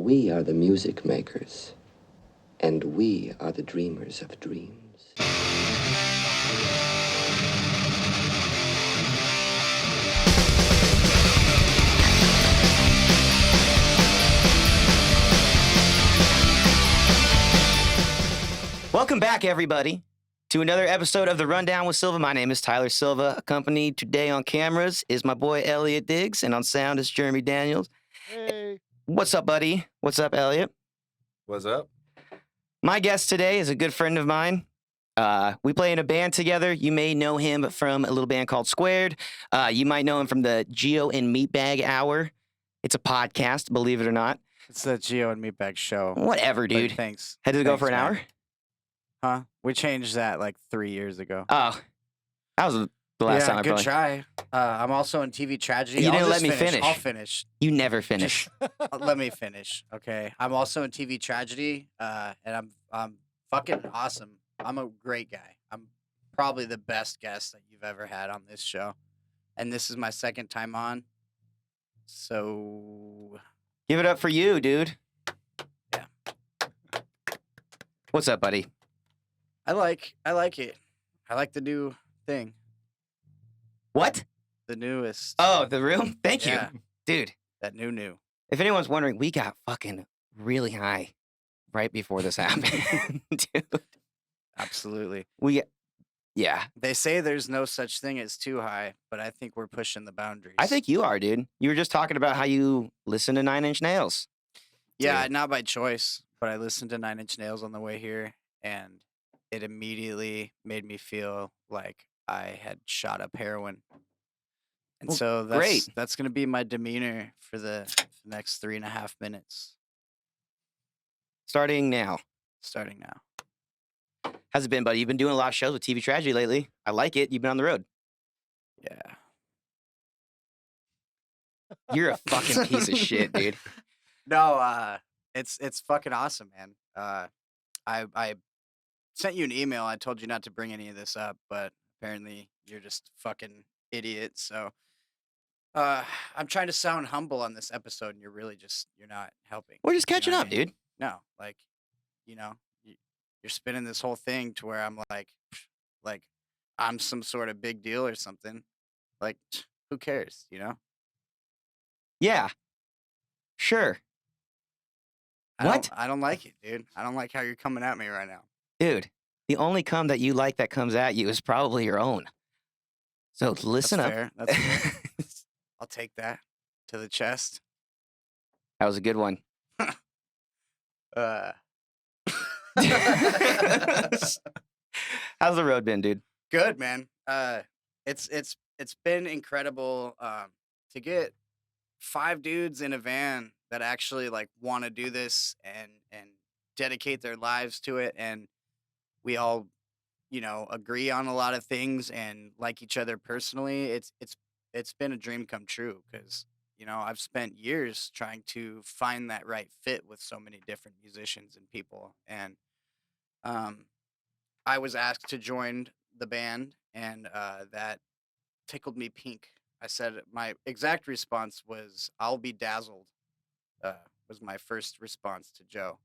We are the music makers, and we are the dreamers of dreams. Welcome back, everybody, to another episode of The Rundown with Silva. My name is Tyler Silva. Accompanied today on cameras is my boy Elliot Diggs, and on sound is Jeremy Daniels. Hey. What's up, buddy? What's up, Elliot? What's up? My guest today is a good friend of mine. We play in a band together. You may know him from a little band called Squared. You might know him from the Geo and Meatbag Hour. It's a podcast, believe it or not. It's the Geo and Meatbag show. Whatever, dude. But thanks. Had to go for an man. hour? Huh? We changed that like 3 years ago. Oh, that was the last time I good probably... try. I'm also in TV Tragedy. You didn't I'll let just me finish. finish. I'll finish. You never finish. Let me finish, okay? I'm also in TV Tragedy, and I'm fucking awesome. I'm a great guy. I'm probably the best guest that you've ever had on this show, and this is my second time on. So Give it up for you, dude. Yeah. What's up, buddy? I like it. I like the new thing, What? the newest. Oh, the room? Thank you. Yeah. Dude, That new. if anyone's wondering, we got fucking really high right before this happened. Dude, Absolutely. yeah. They say there's no such thing as too high, but I think we're pushing the boundaries. I think you are, dude. You were just talking about how you listen to Nine Inch Nails. Yeah, dude. not by choice, but I listened to Nine Inch Nails on the way here, and it immediately made me feel like I had shot up heroin. And Well, so great. that's going to be my demeanor for the next 3.5 minutes, Starting now. starting now. How's it been, buddy? You've been doing a lot of shows with TV Tragedy lately. I like it. You've been on the road. Yeah. You're a fucking piece of shit, dude. No, it's fucking awesome, man. I sent you an email. I told you not to bring any of this up, but apparently you're just fucking idiot. So, I'm trying to sound humble on this episode, and you're not helping. We're just You know catching what I up, mean? dude. No, like, you're spinning this whole thing to where I'm like I'm some sort of big deal or something. Like, who cares, Yeah. Sure. What? I don't like it, dude. I don't like how you're coming at me right now. Dude, the only cum that you like that comes at you is probably your own. So listen That's up. fair. That's fair. I'll take that to the chest. That was a good one. Uh, How's the road been, dude? Good, man. It's been incredible to get 5 dudes in a van that actually like want to do this and dedicate their lives to it, and we all agree on a lot of things and like each other personally. It's been a dream come true because I've spent years trying to find that right fit with so many different musicians and people, and I was asked to join the band, and that tickled me pink. I said my exact response was, "I'll be dazzled," was my first response to Joe.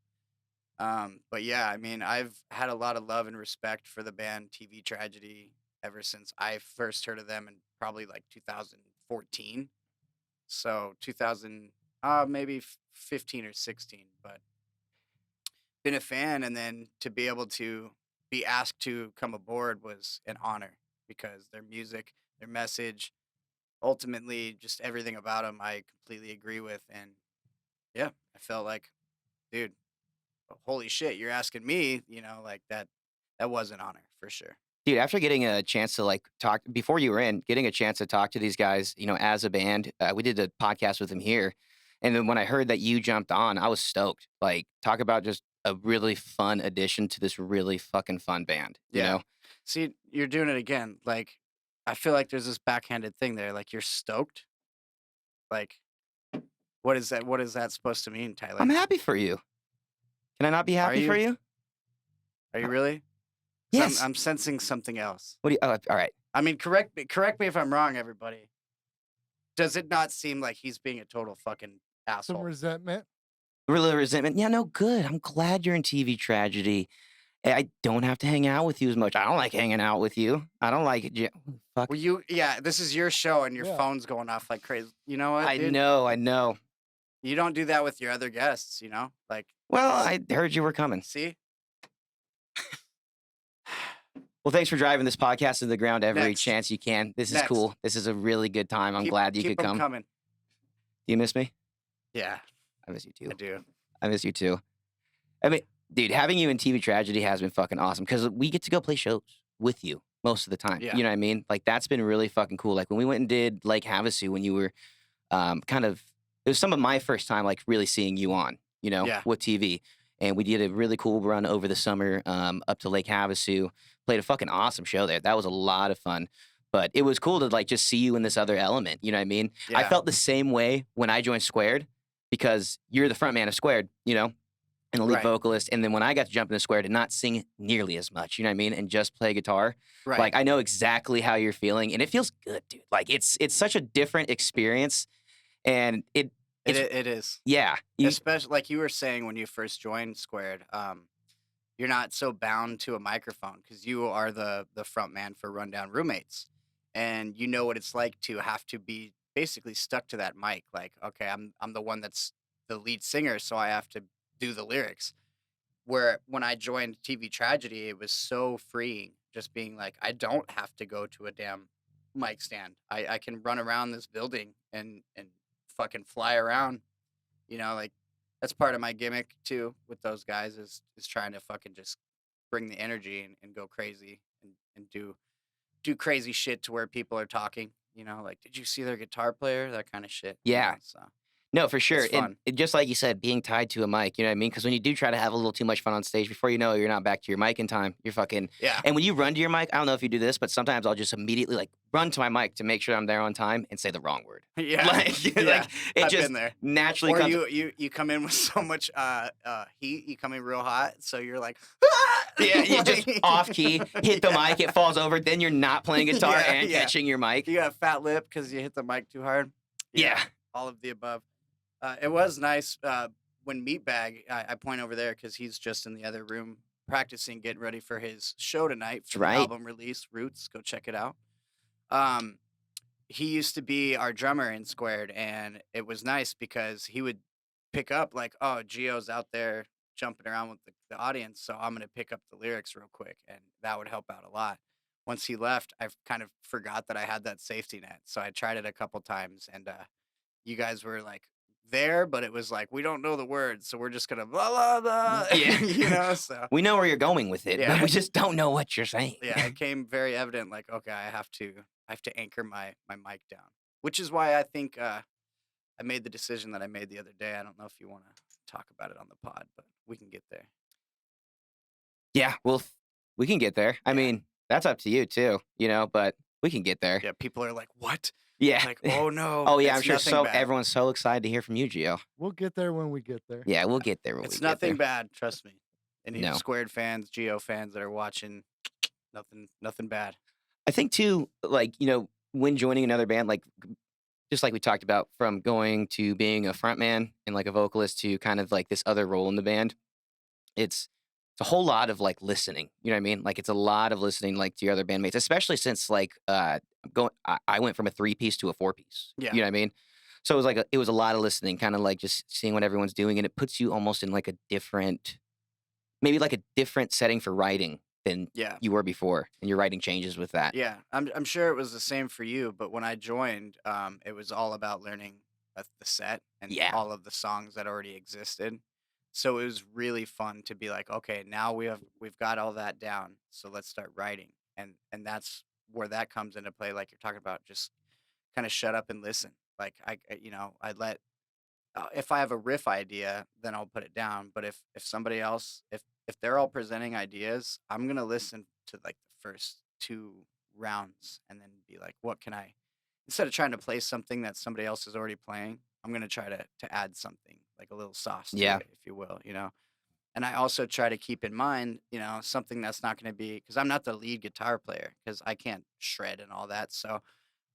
But yeah, I mean, I've had a lot of love and respect for the band TV Tragedy ever since I first heard of them in probably like 2014. So 2000, maybe 15 or 16, but been a fan. And then to be able to be asked to come aboard was an honor because their music, their message, ultimately just everything about them, I completely agree with. And yeah, I felt like, dude, holy shit, you're asking me, like that was an honor for sure. Dude, after getting a chance to like talk before you were in, getting a chance to talk to these guys, as a band, we did a podcast with them here. And then when I heard that you jumped on, I was stoked. Like, talk about just a really fun addition to this really fucking fun band, you know? See, you're doing it again. Like, I feel like there's this backhanded thing there. Like, you're stoked. Like, what is that? What is that supposed to mean, Tyler? I'm happy for you. Can I not be happy for you? Are you really? 'Cause Yes. I'm sensing something else. What do you, oh, all right. I mean, correct me if I'm wrong, everybody. Does it not seem like he's being a total fucking Some asshole? resentment. A little resentment. Yeah, no, good. I'm glad you're in TV tragedy. I don't have to hang out with you as much. I don't like hanging out with you. I don't like it. Fuck. Well, this is your show and your Yeah. phone's going off like crazy. You know what, I dude? know. You don't do that with your other guests, Like, Well, I heard you were coming. see? Well, thanks for driving this podcast to the ground every Next. chance you can. This is Next. cool. This is a really good time. I'm glad you could keep 'em come. coming. Do you miss me? Yeah, I miss you too. I do. I miss you too. I mean, dude, having you in TV tragedy has been fucking awesome because we get to go play shows with you most of the time. Yeah. You know what I mean? Like that's been really fucking cool. Like when we went and did Lake Havasu when you were it was some of my first time like really seeing you on, Yeah. with TV. And we did a really cool run over the summer up to Lake Havasu. Played a fucking awesome show there. That was a lot of fun. But it was cool to like just see you in this other element. You know what I mean? I Yeah. felt the same way when I joined Squared because you're the front man of Squared, and the lead Right. vocalist. And then when I got to jump into Squared and not sing nearly as much, you know what I mean? And just play guitar. Right. Like I know exactly how you're feeling. And it feels good, dude. Like it's such a different experience. And it is. yeah. Especially like you were saying when you first joined Squared, you're not so bound to a microphone because you are the front man for Rundown Roommates, and you know what it's like to have to be basically stuck to that mic. Like, okay, I'm the one that's the lead singer, so I have to do the lyrics. Where when I joined TV Tragedy, it was so freeing, just being like, I don't have to go to a damn mic stand. I can run around this building and fucking fly around. Like that's part of my gimmick too with those guys is trying to fucking just bring the energy and go crazy and do crazy shit to where people are talking. Like, did you see their guitar player? That kind of shit. Yeah. So No, for sure. It's And fun. just like you said, being tied to a mic, you know what I mean? Because when you do try to have a little too much fun on stage, before you know it, you're not back to your mic in time. You're fucking. Yeah. And when you run to your mic, I don't know if you do this, but sometimes I'll just immediately like run to my mic to make sure I'm there on time and say the wrong word. Yeah. Like, Yeah. like it I've just been there. naturally Or comes. you come in with so much heat, you come in real hot, so you're like, Yeah, you just off key, hit the mic, it falls over, then you're not playing guitar Yeah, and yeah. catching your mic. You got a fat lip because you hit the mic too hard. Yeah. All of the above. It was nice when Meatbag, I point over there because he's just in the other room practicing, getting ready for his show tonight for the right. album release, Roots. Go check it out. He used to be our drummer in Squared, and it was nice because he would pick up like, oh, Gio's out there jumping around with the audience, so I'm going to pick up the lyrics real quick, and that would help out a lot. Once he left, I kind of forgot that I had that safety net, so I tried it a couple times, and you guys were like there, but it was like, we don't know the words, so we're just gonna blah blah blah. Yeah. So We know where you're going with it, Yeah. but we just don't know what you're saying. yeah, it came very evident. Like, okay, I have to anchor my mic down, which is why I think I made the decision that I made the other day. I don't know if you want to talk about it on the pod, but we can get there. Yeah, well, we can get there. I Yeah. mean, that's up to you too, but we can get there. Yeah, people are like, what? Yeah. Like, oh no. Oh yeah, I'm it's sure nothing bad. everyone's so excited to hear from you, Gio. We'll get there when we get there. Yeah, we'll get there when we It's get nothing there. bad, trust me. Any No. Squared fans, Geo fans that are watching, nothing bad. I think too, like, when joining another band, like just like we talked about, from going to being a frontman and like a vocalist to kind of like this other role in the band, it's a whole lot of like listening. You know what I mean? Like it's a lot of listening like to your other bandmates, especially since like I went from a 3-piece to a 4-piece. Yeah. You know what I mean? So it was like it was a lot of listening, kind of like just seeing what everyone's doing, and it puts you almost in like a different setting for writing than Yeah. you were before, and your writing changes with that. Yeah, I'm sure it was the same for you, but when I joined, it was all about learning the set and Yeah. all of the songs that already existed. So it was really fun to be like, okay, now we've got all that down, so let's start writing, and that's where that comes into play. Like you're talking about, just kind of shut up and listen. Like I let if I have a riff idea, then I'll put it down. But if somebody else, if they're all presenting ideas, I'm gonna listen to like the first 2 rounds and then be like, what can I, instead of trying to play something that somebody else is already playing, I'm gonna try to add something like a little sauce to Yeah. it, if you will. And I also try to keep in mind, something that's not gonna be, because I'm not the lead guitar player, because I can't shred and all that. So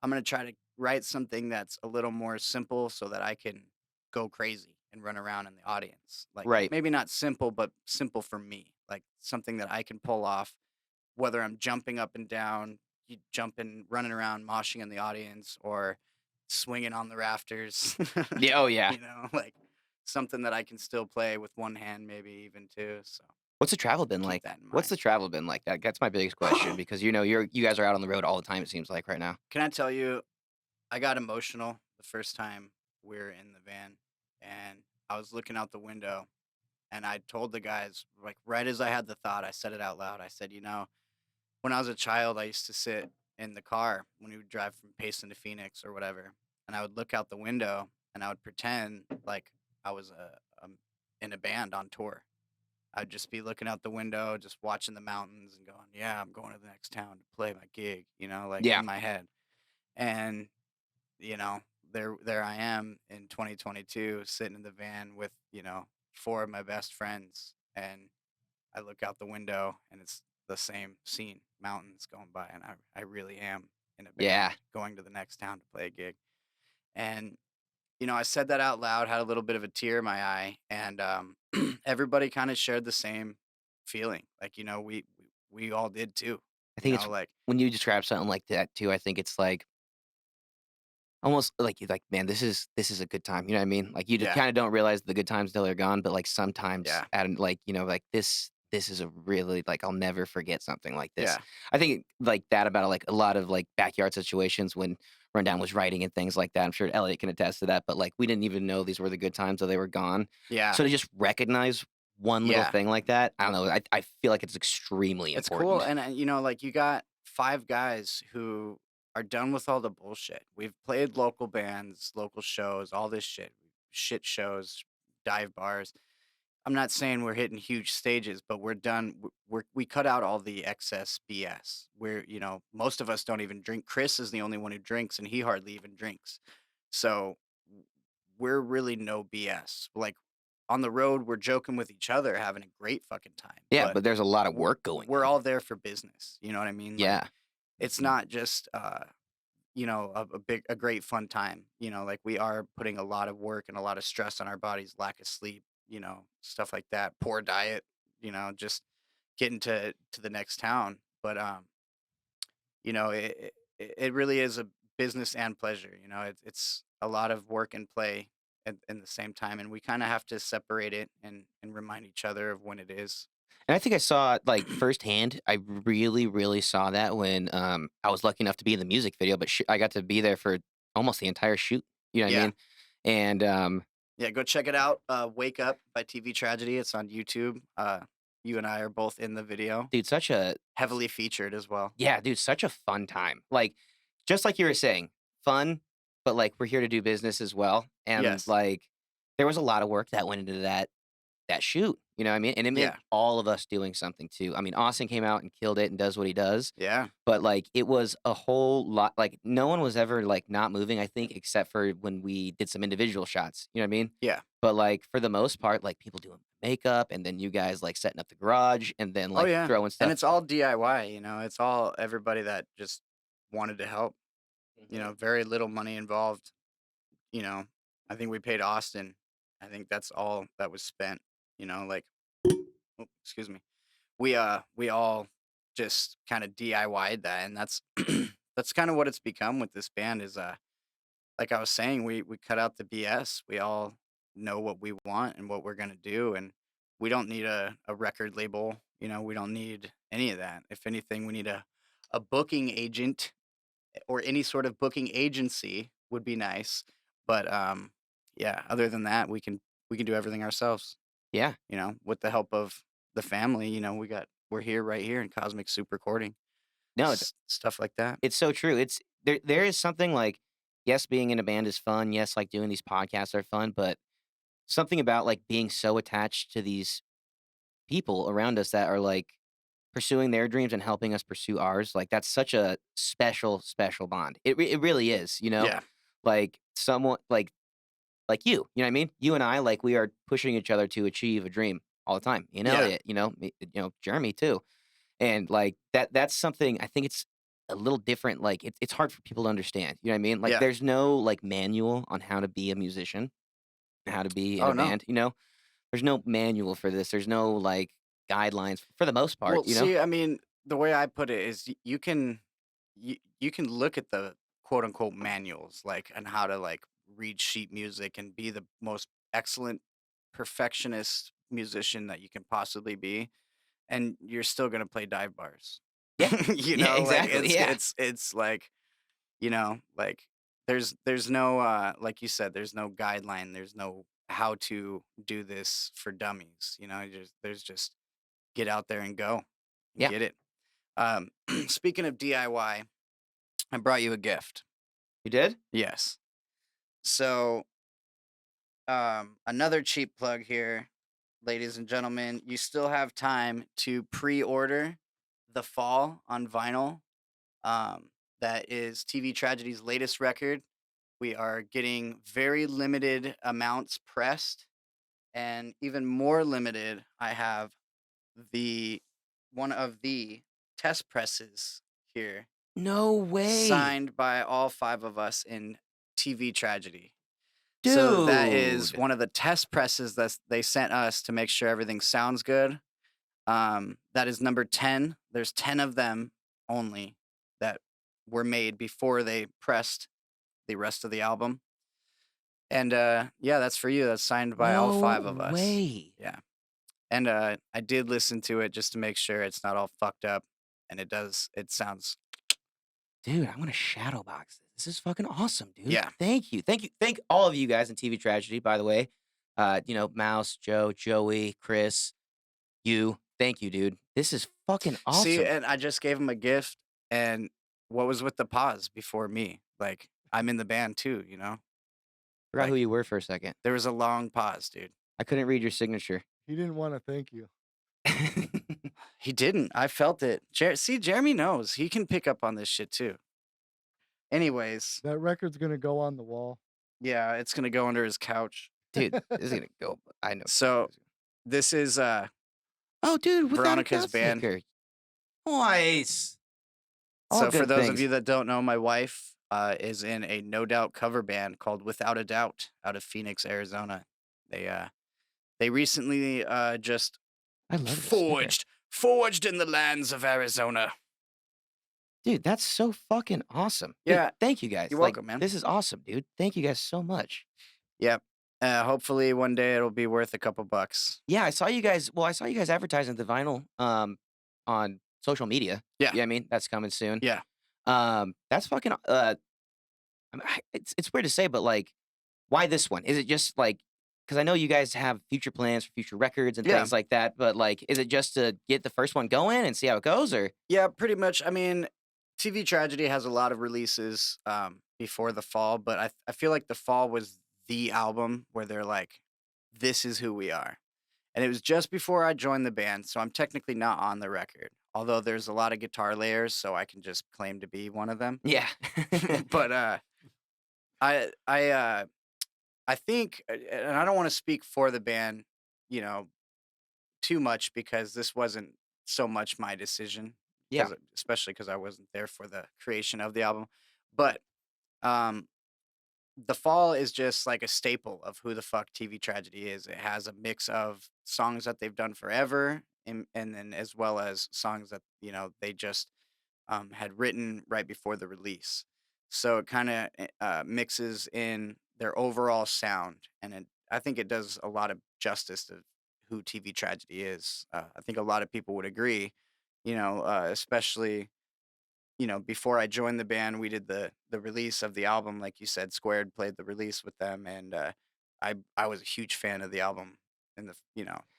I'm gonna try to write something that's a little more simple so that I can go crazy. and run around in the audience. Like Right. maybe not simple, but simple for me. Like something that I can pull off, whether I'm jumping up and down, you jumping, running around, moshing in the audience, or swinging on the rafters. Yeah. Oh yeah. Like something that I can still play with one hand, maybe even two. So What's the travel been keep like? that in What's mind. the travel been like? That's my biggest question because you guys are out on the road all the time. It seems like right now. Can I tell you, I got emotional the first time we were in the van, and I was looking out the window, and I told the guys, like, right as I had the thought, I said it out loud. I said, when I was a child, I used to sit in the car when we would drive from Payson to Phoenix or whatever, and I would look out the window and I would pretend like I was in a band on tour. I'd just be looking out the window, just watching the mountains and going, yeah, I'm going to the next town to play my gig, like Yeah. in my head. And, you know, there I am in 2022 sitting in the van with, four of my best friends, and I look out the window and it's the same scene, mountains going by, and I really am in a Yeah. band going to the next town to play a gig. And I said that out loud, had a little bit of a tear in my eye, and everybody kind of shared the same feeling. Like, we all did too. I think it's Like, when you describe something like that too. I think it's like almost like you're like, man, this is a good time. You know what I mean? Like you yeah, kind of don't realize the good times till they're gone, but like sometimes yeah, at like like this is a really like I'll never forget something like this. yeah, I think like that about like a lot of like backyard situations when Rundown was writing and things like that. I'm sure Elliot can attest to that. But like we didn't even know these were the good times till they were gone. yeah, So to just recognize one little yeah. thing like that, I don't know. I feel like it's extremely It's cool. important. And, like you got five guys who are done with all the bullshit. We've played local bands, local shows, all this shit shows, dive bars. I'm not saying we're hitting huge stages, but we're done. We cut out all the excess BS. Most of us don't even drink. Chris is the only one who drinks, and he hardly even drinks. So we're really no BS. Like on the road, we're joking with each other, having a great fucking time. Yeah, But but there's a lot of w- work going we're in. all there for business. You know what I mean? Like Yeah. it's not just a great fun time. Like we are putting a lot of work and a lot of stress on our bodies, lack of sleep, stuff like that, poor diet, just getting to the next town. But it really is a business and pleasure. It's a lot of work and play in the same time, and we kind of have to separate it and remind each other of when it is. And I think I saw it, like, firsthand. I really, really saw that when, I was lucky enough to be in the music video, but I got to be there for almost the entire shoot, you know what I Yeah. mean? And, Yeah, go check it out. Wake Up by TV Tragedy. It's on YouTube. You and I are both in the video, dude, heavily featured as well. yeah, dude, such a fun time. Like, just like you were saying, fun, but, like, we're here to do business as well, and, Yes. like, there was a lot of work that went into that shoot, you know what I mean? And it meant Yeah. all of us doing something too. I mean, Austin came out and killed it and does what he does. Yeah. But, like, it was a whole lot like, no one was ever, like, not moving, I think, except for when we did some individual shots, you know what I mean? Yeah. But, like, for the most part, like, people doing makeup, and then you guys, like, setting up the garage, and then, Oh like, yeah. throwing And stuff. it's all DIY. It's all everybody that just wanted to help. Mhm. Very little money involved. You know, I think we paid Austin. I think that's all that was spent. Like, oh, excuse me. We all just kind of DIY'd that, and that's that's kind of what it's become with this band. Is like I was saying, we cut out the BS. We all know what we want and what we're gonna do, and we don't need a record label. We don't need any of that. If anything, we need a booking agent or any sort of booking agency would be nice. But yeah, other than that, we can do everything ourselves. Yeah. With the help of the family. We're here right here in Cosmic Soup Recording, No, stuff like that. it's so true. It's there is something like, yes, being in a band is fun, yes, like, doing these podcasts are fun, but something about, like, being so attached to these people around us that are, like, pursuing their dreams and helping us pursue ours, like, that's such a special, special bond. It really is, you know? Yeah, Like, someone like you know what I mean? You and I, like, we are pushing each other to achieve a dream all the time. You know, yeah, Elliot, me, Jeremy too. And, like, that's something I think it's a little different, like, it's hard for people to understand, you know what I mean? Like, yeah, there's no, like, manual on how to be a musician. how to be in Oh a no. band. There's no manual for this. There's no like guidelines for the most part. Well, see, I mean, the way I put it is you can look at the quote unquote manuals like and how to like read sheet music and be the most excellent perfectionist musician that you can possibly be, and you're still gonna play dive bars. Yeah, yeah, Like exactly. Yeah, it's like like there's no like you said, there's no guideline, there's no how to do this for dummies. There's just get out there and go and yeah. get it. Um, speaking of DIY, I brought you a gift. You did? Yes. So, another cheap plug here, ladies and gentlemen. You still have time to pre-order The Fall on vinyl. Um, that is TV Tragedy's latest record. We are getting very limited amounts pressed, and even more limited, I have the one of the test presses here No way, signed by all 5 of us in TV Tragedy. So that is dude. one of the test presses that they sent us to make sure everything sounds good. That is number 10. There's 10 of them only that were made before they pressed the rest of the album. And yeah, that's for you. That's signed by all 5 No of us. way, Yeah. And I did listen to it just to make sure it's not all fucked up, and it sounds dude. I'm gonna shadow box this. This is fucking awesome, dude. yeah. Thank you, thank all of you guys in TV Tragedy. By the way, Mouse, Joe, Joey, Chris, you. Thank you, dude. This is fucking See, awesome. and I just gave him a gift, and what was with the pause before me? Like, I'm in the band too, Forgot who Like, you were for a second. there was a long pause, dude. I couldn't read your signature. He didn't want to thank you. He didn't. I felt it. See, Jeremy knows. He can pick up on this shit too. Anyways, That record's gonna go on the wall. yeah, it's gonna go under his couch. Dude, this is gonna go. I know. So this is Oh, dude, without a Veronica's doubt band. sticker. Nice. All So for good those things. of you that don't know, my wife is in a No Doubt cover band called Without a Doubt out of Phoenix, Arizona. They recently just I love this sticker. forged in the lands of Arizona. Dude, that's so fucking awesome. Yeah, dude, thank you guys. you're Like, welcome, man. this is awesome, dude. Thank you guys so much. Yep. Hopefully one day it'll be worth a couple bucks. Yeah, I saw you guys. Well, I saw you guys advertising the vinyl on social media. Yeah. Yeah, I mean that's coming soon. Yeah. That's fucking. It's weird to say, but like, why this one? Is it just like because I know you guys have future plans for future records and Yeah. things like that, but like, is it just to get the first one going and see how it goes, or Yeah, pretty much. I mean, TV Tragedy has a lot of releases before The Fall, but I feel like The Fall was the album where they're like, this is who we are. And it was just before I joined the band, so I'm technically not on the record. Although there's a lot of guitar layers, so I can just claim to be one of them. yeah? But I think, and I don't want to speak for the band, too much because this wasn't so much my decision. Yeah. Especially because I wasn't there for the creation of the album. But um, The Fall is just like a staple of who the fuck TV Tragedy is. It has a mix of songs that they've done forever, and then as well as songs that they just had written right before the release. So it kind of mixes in their overall sound, and I think it does a lot of justice to who TV Tragedy is. I think a lot of people would agree, especially before I joined the band, we did the release of the album, like you said. Squared played the release with them, and I was a huge fan of the album, and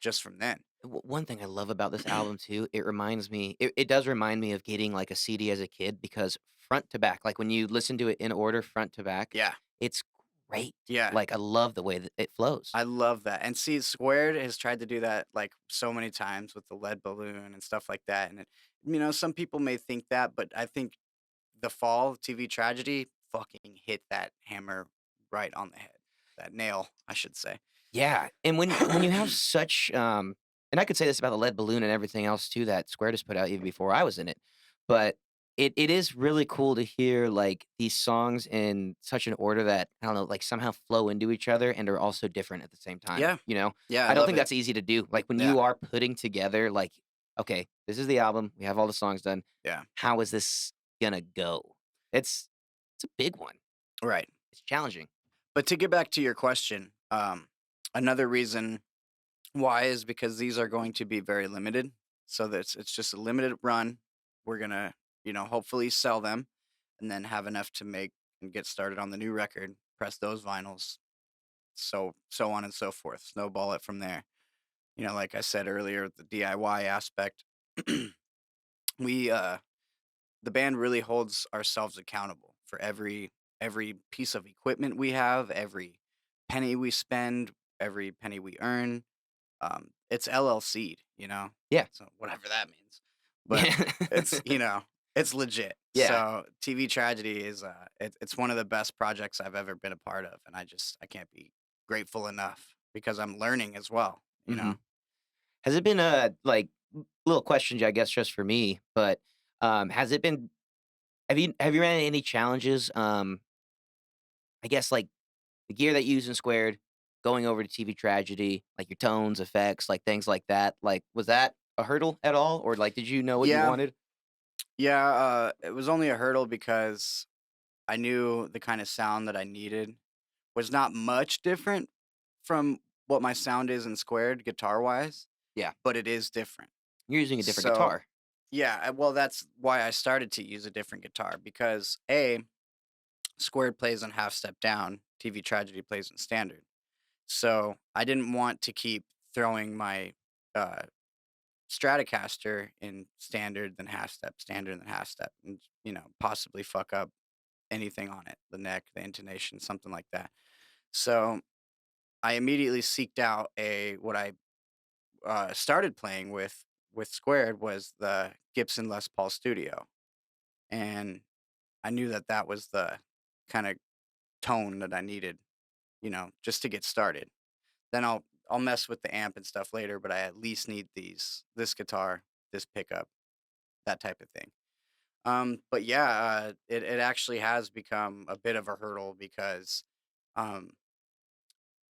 just from then. One thing I love about this album too, it reminds me, it does remind me of getting like a CD as a kid because front to back, like when you listen to it in order, front to back, Yeah, it's great. yeah. Like I love the way that it flows. I love that. And see, Squared has tried to do that like so many times with the lead balloon and stuff like that. And some people may think that, but I think The Fall TV Tragedy fucking hit that hammer right on the head. That nail, I should say. Yeah, and when you have such and I could say this about the lead balloon and everything else too that Square has put out even before I was in it, but it is really cool to hear like these songs in such an order that I don't know, like somehow flow into each other and are also different at the same time. Yeah. You know, Yeah, I I don't love think it. that's easy to do. Like when Yeah. you are putting together, like, okay, this is the album, we have all the songs done. Yeah. How is this gonna go? It's a big one. Right. It's challenging. But to get back to your question, another reason why is because these are going to be very limited. So that's it's just a limited run. We're gonna, hopefully sell them and then have enough to make and get started on the new record, press those vinyls, so on and so forth. Snowball it from there. Like I said earlier, the DIY aspect, we the band really holds ourselves accountable for every piece of equipment we have, every penny we spend, every penny we earn. It's LLC'd, Yeah. so whatever that means. But Yeah. it's it's legit. Yeah. So TV Tragedy is it's one of the best projects I've ever been a part of, and I can't be grateful enough because I'm learning as well. Mhm. Has it been a like little question, I guess, just for me, but has it been have you ran into any challenges? I guess like the gear that you use in Squared, going over to TV Tragedy, like your tones, effects, like things like that. Like, was that a hurdle at all, or like did you know what you Yeah, wanted? yeah. It was only a hurdle because I knew the kind of sound that I needed was not much different from what my sound is in Squared guitar wise, Yeah, but it is different. you're using a different So guitar. yeah, well, that's why I started to use a different guitar because Squared plays in half step down, TV Tragedy plays in standard. So I didn't want to keep throwing my uh, Stratocaster in standard, then half step, standard, then half step, and possibly fuck up anything on it, the neck, the intonation, something like that. So I immediately seeked out a what I started playing with Squared was the Gibson Les Paul Studio, and I knew that that was the kind of tone that I needed, just to get started. Then I'll mess with the amp and stuff later, but I at least need this guitar, this pickup, that type of thing. But yeah, it actually has become a bit of a hurdle because um,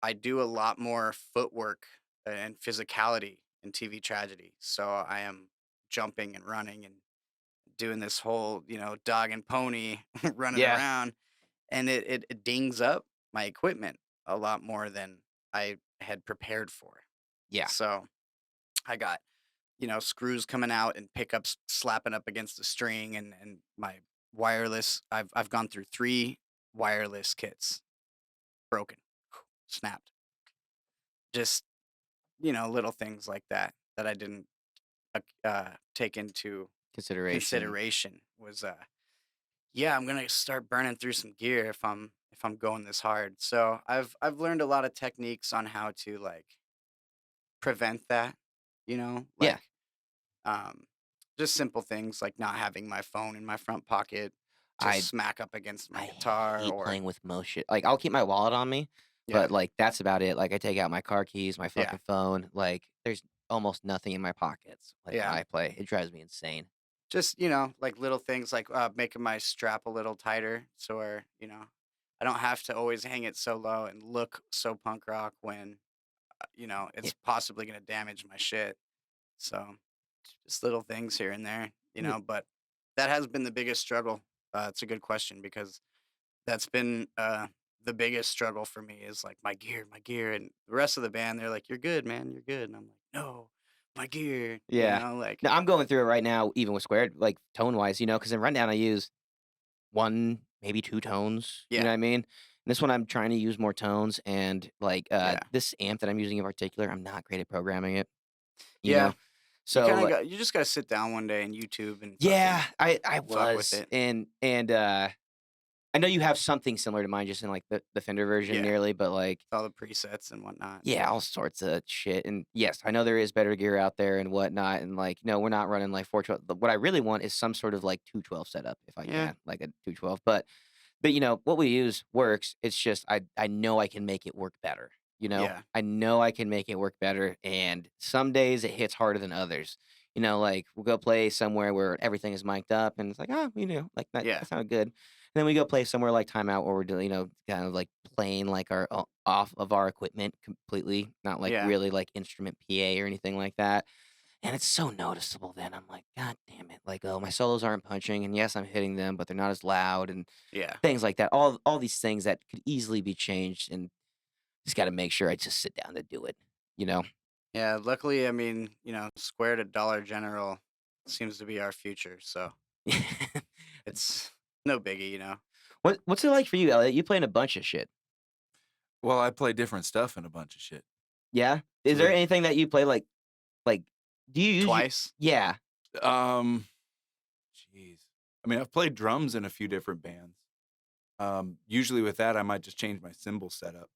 I do a lot more footwork and physicality in TV Tragedy. So I am jumping and running and doing this whole, dog and pony running Yeah, around, and it dings up my equipment a lot more than I had prepared for. yeah. So I got, screws coming out and pickups slapping up against the string and my wireless. I've gone through 3 wireless kits, broken, snapped. Just, little things like that that I didn't take into Consideration. consideration was yeah, I'm gonna start burning through some gear if I'm going this hard. So I've learned a lot of techniques on how to like prevent that, Yeah, like um just simple things like not having my phone in my front pocket to I smack up against my I guitar hate or playing with most shit. Like, I'll keep my wallet on me, yeah, but, like, that's about it. Like, I take out my car keys, my yeah, fucking phone. Like, there's almost nothing in my pockets, like, when yeah. I play. It drives me insane. Just, like little things like making my strap a little tighter so where, I don't have to always hang it so low and look so punk rock when Yeah, it's possibly gonna damage my shit. So just little things here and there, yeah, but that has been the biggest struggle. It's a good question because that's been the biggest struggle for me is like my gear, and the rest of the band. They're like, "You're good, man, you're good," and I'm like, "No, my gear," yeah. like No, I'm going through it right now, even with Squared, like, tone-wise, because in Rundown, I use 1, maybe 2 tones, you know yeah, what I mean? This one, I'm trying to use more tones, and, like, yeah, this amp that I'm using in particular, I'm not great at programming it, you yeah. know? So You just gotta sit down one day and YouTube and yeah, fucking I fuck with was, it. and I know you have something similar to mine just in, like, the Fender version Yeah, nearly, but, like, all the presets and whatnot. yeah, all sorts of shit, and yes, I know there is better gear out there and whatnot, and, like, no, we're not running, like, 412 but what I really want is some sort of, like, 212 setup if I Yeah, can, like a 212, but, what we use works, it's just I know I can make it work better. yeah, I know I can make it work better, and some days it hits harder than others, like we'll go play somewhere where everything is mic'd up, and it's like, oh, like Yeah. that sounded good. And then we go play somewhere like Timeout where we're doing, kind of like playing like our off of our equipment completely, not like Yeah. really like instrument PA or anything like that. And it's so noticeable then. I'm like, God damn it. Like, oh, my solos aren't punching, and yes, I'm hitting them, but they're not as loud and Yeah. things like that. All these things that could easily be changed, and just got to make sure I just sit down to do it. You know? Yeah. Luckily, I mean, Squared at Dollar General seems to be our future. So it's no biggie. What's it like for you, Elliot? You play in a bunch of shit. Well, I play different stuff in a bunch of shit. Yeah. Is So there anything that you play like do you use Twice. Yeah. Jeez. I mean, I've played drums in a few different bands. Usually with that, I might just change my cymbal setup.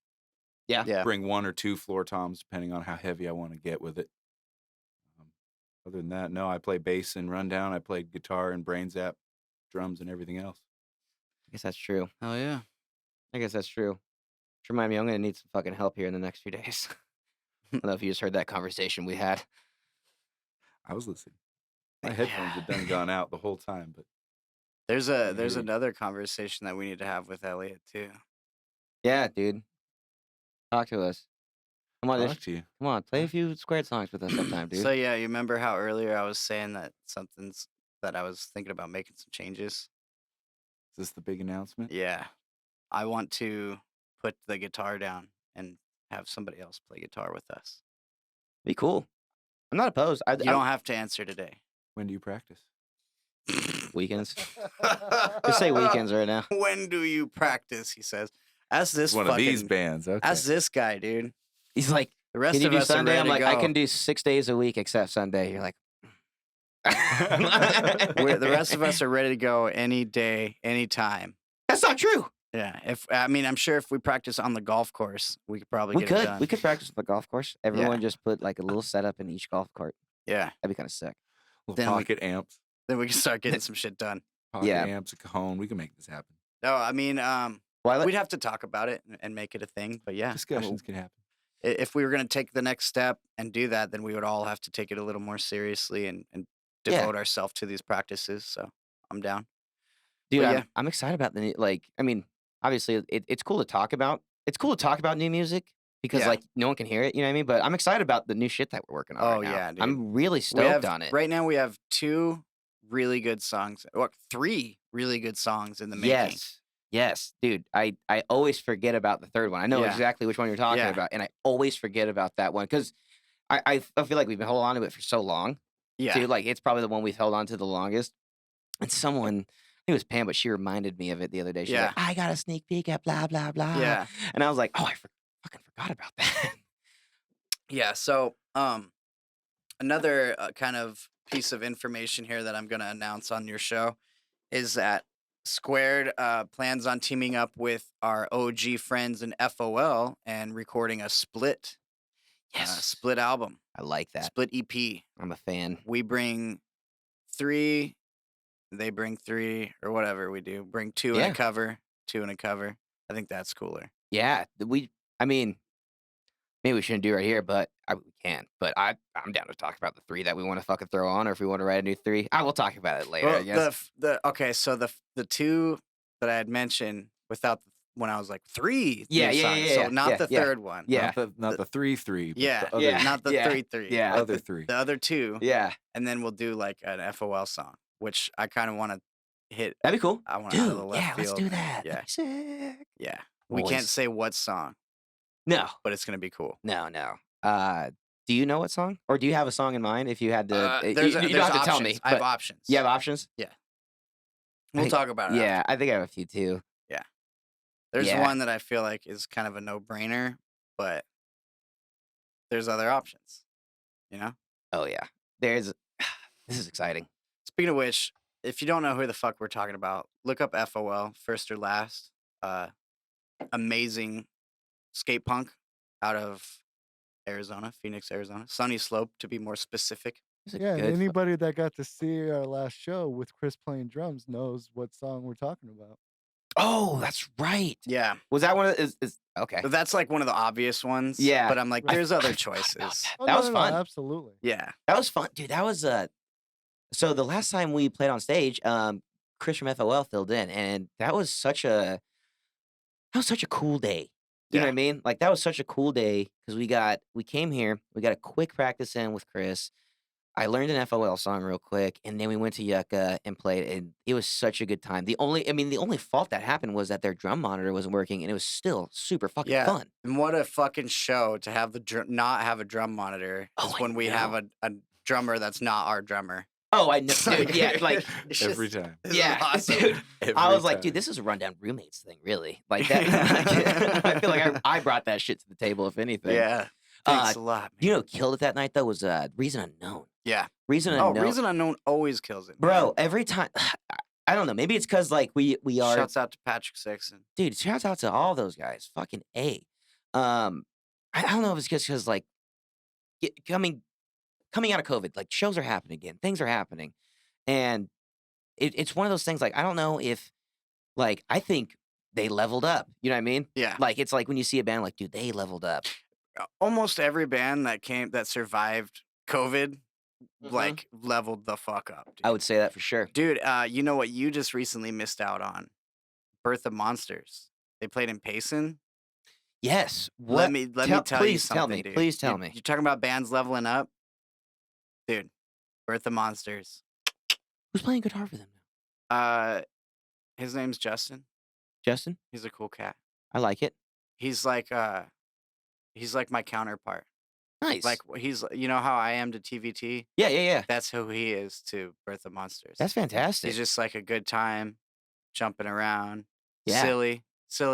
Yeah. Yeah. Bring 1 or 2 floor toms, depending on how heavy I want to get with it. Other than that, no, I play bass in Rundown. I played guitar and Brain Zap, drums and everything else. I guess that's true. Oh yeah. I guess that's true. Just remind me, I'm gonna need some fucking help here in the next few days. I don't know if you just heard that conversation we had. I was listening. My headphones had done gone out the whole time, but There's Maybe. another conversation that we need to have with Elliot too. Yeah, dude. Talk to us. Come on, talk to you. come on, play a few Squared songs with us sometime, dude. So yeah, you remember how earlier I was saying that that I was thinking about making some changes? Is this the big announcement? Yeah. I want to put the guitar down and have somebody else play guitar with us. Be cool. I'm not opposed. You don't have to answer today. When do you practice? Weekends. Just say weekends right now. When do you practice? He says. Ask this One of these bands. Okay. Ask this guy, dude. He's like, The rest can you of do us Sunday? are I'm ready like, to I can go. do 6 days a week except Sunday. You're like, The rest of us are ready to go any day, anytime. That's not true. Yeah. I'm sure if we practice on the golf course, we could probably get it done. We could practice on the golf course. Everyone just put like a little setup in each golf cart. Yeah. That'd be kind of sick. Little then we- pocket amps. Then we can start getting some shit done. Pocket Yeah. amps, a cajon. We can make this happen. No, I mean, Well, we'd have to talk about it and make it a thing. But yeah, Discussions can happen. if we were going to take the next step and do that, then we would all have to take it a little more seriously and Yeah. devote ourselves to these practices. So I'm down. dude, but I'm, yeah. I'm excited about I mean, obviously it's cool to talk about. It's cool to talk about new music because Yeah. like no one can hear it. You know what I mean? But I'm excited about the new shit that we're working on Oh, right now. yeah, dude. I'm really We stoked have, on it. right now, we have 2 really good songs. Well, 3 really good songs in the making. Yes, dude. I always forget about the third one. I know Yeah. exactly which one you're talking Yeah. about, and I always forget about that one because I feel like we've been holding on to it for so long. Yeah. Dude, like it's probably the one we've held on to the longest. And someone, I think it was Pam, but she reminded me of it the other day. She's like, I got a sneak peek at blah blah blah. Yeah. And I was like, oh, I fucking forgot about that. Yeah. So, another kind of piece of information here that I'm going to announce on your show is that Squared plans on teaming up with our OG friends in FOL and recording a split album, I like that. split EP. I'm a fan. We bring 3, they bring 3, or whatever we do. Bring 2 in Yeah. a cover, 2 in a cover. I think that's cooler. Yeah, I mean, maybe we shouldn't do it right here, but we can. But I'm down to talk about the 3 that we want to fucking throw on, or if we want to write a new 3. I will talk about it later, I guess. So the 2 that I had mentioned without when I was like 3 Yeah, new yeah, songs, yeah, so yeah, not yeah, the yeah. third one. Yeah. Not the 3-3. But Yeah, the other, yeah. not the Yeah. 3-3. Yeah. like other 3. the other 2, Yeah, and then we'll do like an FOL song, which I kind of want to hit. that'd be cool. I want out of the Dude, left yeah, let's field. do that. Yeah. That'd be sick. Yeah, we can't Boys. say what song, No, but it's gonna be cool. no. Do you know what song, or do you have a song in mind? If you had to, you There's don't have to tell me. options. I have but options. you have options. We'll I- talk about it. Yeah, after. I think I have a few too. There's Yeah. one that I feel like is kind of a no-brainer, but there's other options. You know. Oh yeah, there's. This is exciting. Speaking of which, if you don't know who the fuck we're talking about, look up FOL, First or Last. Amazing skate punk out of Arizona, Phoenix, Arizona. Sunny Slope, to be more specific. It's a Yeah, and good fu- anybody that got to see our last show with Chris playing drums knows what song we're talking about. Oh, that's right. Yeah. Was that one of is Okay. But that's like one of the obvious ones. Yeah. But I'm like, Right. there's other I forgot about choices. that. Oh, That no, was no, no, fun. absolutely. Yeah. That was fun, dude. That was so the last time we played on stage, Chris from FOL filled in, and that was such a cool day. You know what I mean? Like that was such a cool day because we came here, we got a quick practice in with Chris. I learned an FOL song real quick, and then we went to Yucca and played, and it was such a good time. The only fault that happened was that their drum monitor wasn't working, and it was still super fucking Yeah. fun. And what a fucking show to have not have a drum monitor Oh, is I when we have know. a drummer that's not our drummer. Oh, I know, dude. Yeah, like It's Every just- time. this is yeah, awesome. dude. I Every was like, dude, time. this is a rundown roommates thing, really. Like that. I feel like I brought that shit to the table, if anything. Yeah. Thanks a lot, man. You know, what killed it that night though was Reason Unknown. Yeah. Reason Oh, Unknown, Reason Unknown always kills it, bro. man. Every time, I don't know. Maybe it's because like we are, Shouts out to Patrick Sexton. dude. Shouts out to all those guys. Fucking A. I don't know if it's just because like coming out of COVID, like shows are happening again, things are happening, and it's one of those things. Like I don't know if like I think they leveled up. You know what I mean? Yeah. Like it's like when you see a band, like dude, they leveled up. Almost every band that survived COVID, Mhm. like leveled the fuck up. Dude. I would say that for sure. Dude, you know what you just recently missed out on? Birth of Monsters. They played in Payson. Yes. Let me tell you please something. tell me. Dude. Please tell me. You're talking about bands leveling up, dude. Birth of Monsters. Who's playing guitar for them now? His name's Justin. Justin. He's a cool cat. I like it. He's like my counterpart. Nice. Like you know how I am to TVT. yeah. That's who he is to Birth of Monsters. That's fantastic. He's just like a good time, jumping around, Yeah. silly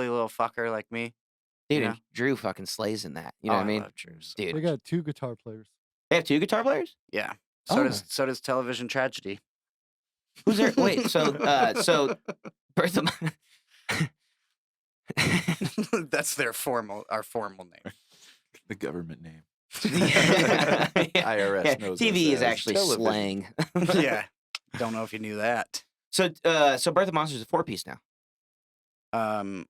little fucker like me. dude. you And know? Drew fucking slays in that. You know what I mean? love Drew so Dude, They got 2 guitar players. they have 2 guitar players. Yeah. Oh. So does Television Tragedy. Who's there? Wait. So Birth of That's our formal name. The government name. Yeah. IRS knows TV us is as actually television. slang. Yeah. Don't know if you knew that. So Birth of Monsters is a 4-piece now.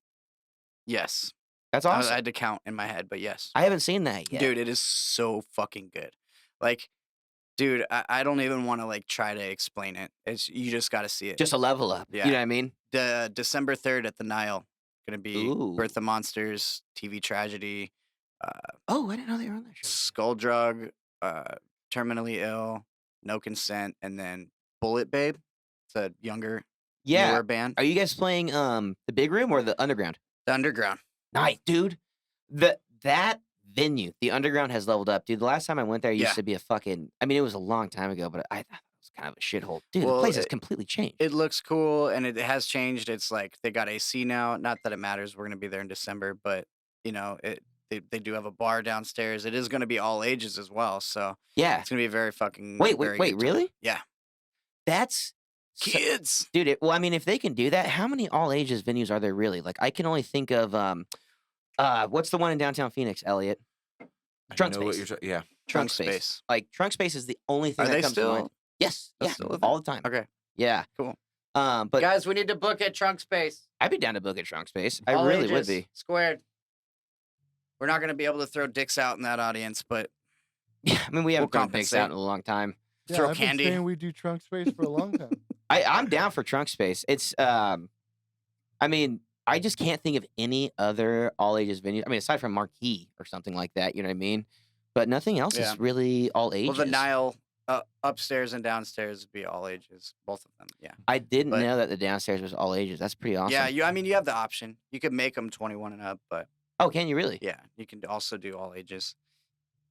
Yes. That's I awesome. had to count in my head, but yes. I haven't seen that yet. Dude, it is so fucking good. Like, dude, I don't even want to like try to explain it. You just got to see it. Just a level up. Yeah. You know what I mean? The December 3rd at the Nile, gonna be Ooh. Birth of Monsters, TV Tragedy, Oh, I didn't know they were on that show. Skull Drug, Terminally Ill, No Consent, and then Bullet Babe. It's a younger, Yeah. newer band. Are you guys playing the big room or the underground? The Underground. Nice, dude. That venue, the underground has leveled up, dude. The last time I went there, it used Yeah. to be a fucking. I mean, it was a long time ago, but I thought it was kind of a shithole. Dude, the Well, place has completely changed. It looks cool and it has changed. It's like they got AC now. Not that it matters. We're gonna be there in December, but you know, they do have a bar downstairs. It is gonna be all ages as well. So Yeah. it's gonna be a very fucking Wait, very wait, good time. really? Yeah. That's Kids. dude. Well, I mean, if they can do that, how many all ages venues are there really? Like, I can only think of what's the one in downtown Phoenix, Elliot? I Trunk know what Space. you're yeah. Trunk space. Like Trunk Space is the only thing Are that they comes to mind. still? Yes, That's yeah, still a all thing? the time. Okay. Yeah, Cool. but Guys, we need to book at Trunk Space. I'd be down to book at Trunk Space. I All really would ages, be. Squared. We're not gonna be able to throw dicks out in that audience, but Yeah, I mean, we haven't We'll thrown dicks out compensate. in a long time. Yeah, Throw I've candy. been saying we do trunk space for a long time. I'm down for Trunk Space. It's I mean, I just can't think of any other all ages venue. I mean, aside from Marquee or something like that, you know what I mean? But nothing else Yeah. is really all ages. well, the Nile upstairs and downstairs would be all ages, both of them. Yeah. I didn't but- know that the downstairs was all ages. That's pretty awesome. Yeah. You have the option. You could make them 21 and up, but Oh, can you really? yeah, you can also do all ages.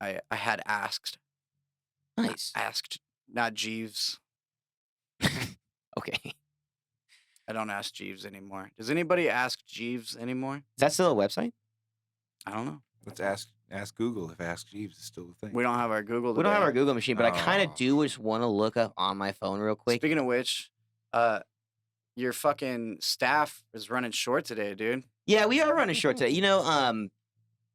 I had asked, Nice. not Jeeves. Okay. I don't ask Jeeves anymore. Does anybody ask Jeeves anymore? Is that still a website? I don't know. Let's ask Google if Ask Jeeves is still a thing. We don't have our Google. We don't have today. our Google machine, but I kind of Oh. do just want to look up on my phone real quick. Speaking of which, your fucking staff is running short today, dude. Yeah, we are running short today. You know,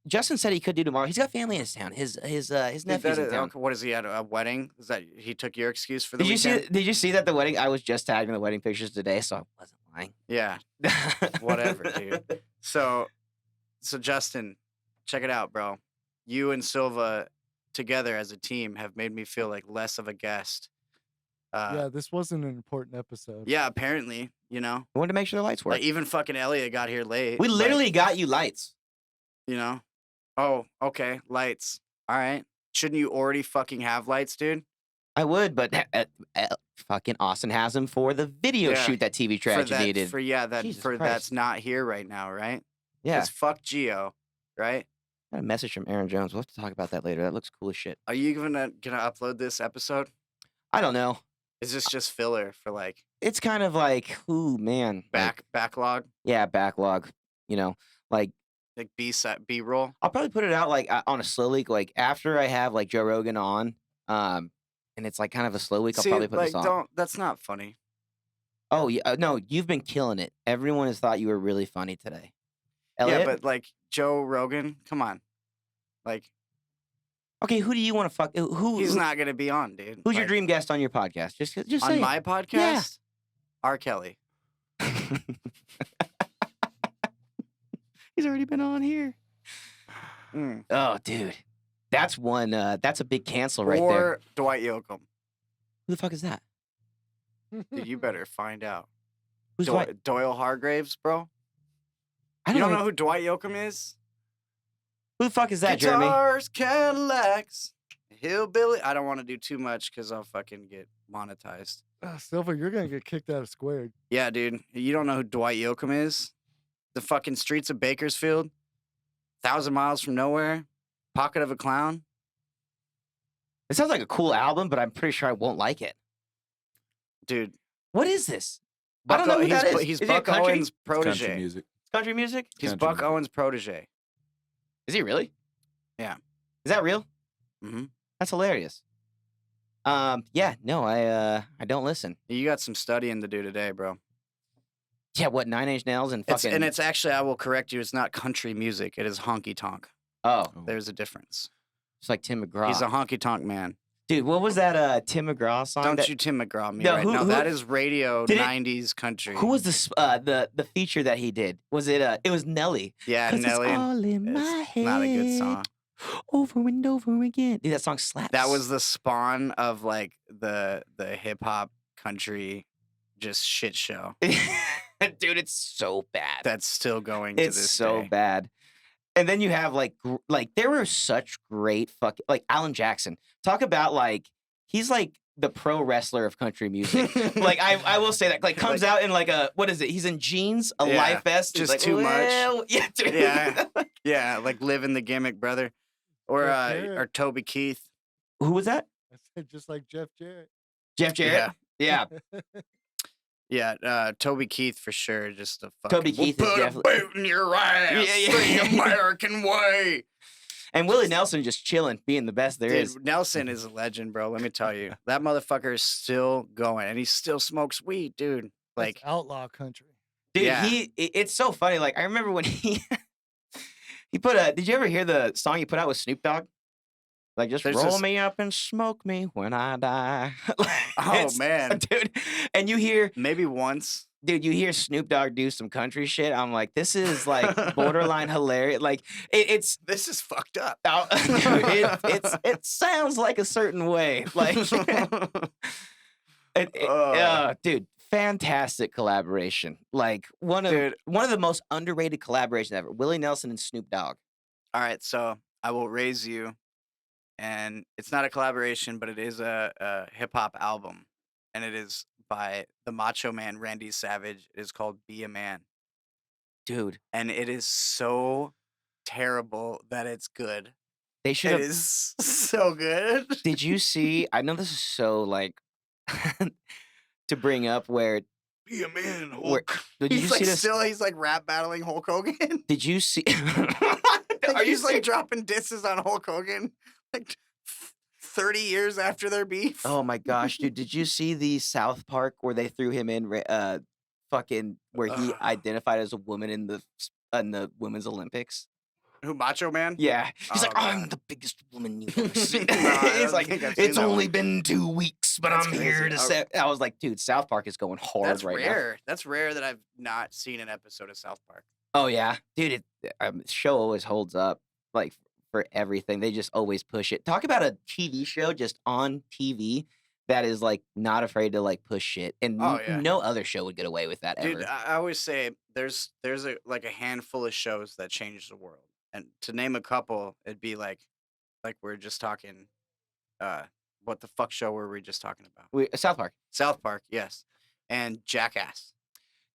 Justin said he could do tomorrow. He's got family in his town. His nephew's in town. What is he at a wedding? Is that he took your excuse for the Did you weekend? see? Did you see that the wedding? I was just tagging the wedding pictures today, so I wasn't lying. Yeah, whatever, dude. So So Justin, check it out, bro. You and Silva together as a team have made me feel like less of a guest. Yeah, this wasn't an important episode. Yeah, apparently, We wanted to make sure the lights work. like even fucking Elliot got here late. We literally got you lights. Oh, okay, lights. All right. Shouldn't you already fucking have lights, dude? I would, but fucking Austin has them for the video Yeah, shoot that TV Tragedy needed. Jesus Christ. That's not here right now, right? Yeah, It's fuck Geo, right? got a message from Aaron Jones. We'll have to talk about that later. That looks cool as shit. Are you gonna upload this episode? I don't know. Is this just filler for like It's kind of like, ooh, man. backlog, Yeah, backlog. Like like B roll? I'll probably put it out like on a slow week, like after I have like Joe Rogan on, and it's like kind of a slow week. I'll See, probably put like this on. don't. That's not funny. Oh yeah, no, you've been killing it. Everyone has thought you were really funny today. Elliot? Yeah, but like Joe Rogan, come on, like Okay, who do you want to fuck? he's not gonna be on, dude. Who's your Like, dream guest on your podcast? Just say on it. my podcast? R. Kelly. He's already been on here. Mm. Oh, dude, that's one. That's a big cancel right or there. Dwight Yoakam. Who the fuck is that? Dude, you better find out. Who's Dwight? Doyle Hargraves, bro. I You don't don't know who Dwight Yoakam is? Who the fuck is that, Jeremy? Guitars, Cadillacs, hillbilly. I don't want to do too much because I'll fucking get monetized. Silva, you're gonna get kicked out of Squared. Yeah, dude. You don't know who Dwight Yoakam is? The fucking streets of Bakersfield, 1,000 miles from nowhere, pocket of a clown. It sounds like a cool album, but I'm pretty sure I won't like it. Dude, What is this? I don't know who that is. He's Is he a Buck country? Owens' It's country protege. music. Country music? He's Country Buck music. Owens' protege. Is he really? Yeah. Is that real? hmm That's hilarious. Yeah, no, I don't listen. You got some studying to do today, bro. Yeah, what, 9 Inch Nails and fucking... It's actually, I will correct you, it's not country music. It is honky tonk. Oh, Oh. There's a difference. it's like Tim McGraw. He's a honky tonk man. Dude, what was that Tim McGraw song? Don't that- you Tim McGraw me No, right who- now. who- That is radio Did it- 90s country. Who was the feature that he did? Was it it was Nelly. Yeah, 'Cause Nelly. It's all in It's my head. not a good song. Over and over again. Dude, that song slaps. That was the spawn of like the hip hop country just shit show Dude, it's so bad. that's still going to It's this so day. bad. And then you have like there were such great fucking like Alan Jackson. Talk about like he's like the pro wrestler of country music. Like I will say that like comes out in like a what is it? He's in jeans, a Yeah, life vest, just like, too much. well, yeah, dude. Yeah. Yeah, like living the gimmick, brother. Or Jeff Jarrett. or Toby Keith. Who was that? I said just like Jeff Jarrett. Jeff Jarrett. Yeah. Yeah, Toby Keith for sure. Just a fucking Toby Keith is we'll put definitely- a boot in your ass. Yeah. The American way. And Willie Nelson just chilling, being the best there Dude, is. Nelson is a legend, bro. Let me tell you, that motherfucker is still going, and he still smokes weed, dude. Like, That's outlaw country. Dude, Yeah. it's so funny. Like I remember when he put did you ever hear the song he put out with Snoop Dogg? Like just There's roll this- me up and smoke me when I die. Like, oh it's- man, dude. And you hear, maybe once. dude, you hear Snoop Dogg do some country shit. I'm like, this is like borderline hilarious. Like it's This is fucked up. dude, it sounds like a certain way. Like dude, fantastic collaboration. Like one of the most underrated collaborations ever. Willie Nelson and Snoop Dogg. All right, so I will raise you, and it's not a collaboration, but it is a hip hop album, and it is by the Macho Man Randy Savage. It is called "Be a Man," Dude, and it is so terrible that it's good. they should It have. is so good. Did you see? I know this is so like to bring up where Be a man, Where- Hulk. did you He's see like this? he's like rap battling Hulk Hogan. Did you see? Are Are you he's like serious? dropping disses on Hulk Hogan like 30 years after their beef? Oh my gosh, dude! Did you see the South Park where they threw him in? Fucking where he Ugh. identified as a woman in the Women's Olympics. Who, Macho Man? Yeah, he's Oh, like, I'm God. the biggest woman you've ever seen. No, I He's don't like, think I've seen it's that only one. been 2 weeks, but That's I'm here crazy. to Oh. say. I was like, dude, South Park is going hard That's right rare. That's rare that I've not seen an episode of South Park. Oh yeah, dude. Show always holds up. Like for everything, they just always push it. Talk about a TV show just on TV that is like not afraid to like push shit, and Oh yeah, no other show would get away with that dude. ever. I always say there's a handful of shows that change the world, and to name a couple, it'd be like we're just talking. Uh, what the fuck show were we just talking about? South Park, South Park, yes, and Jackass.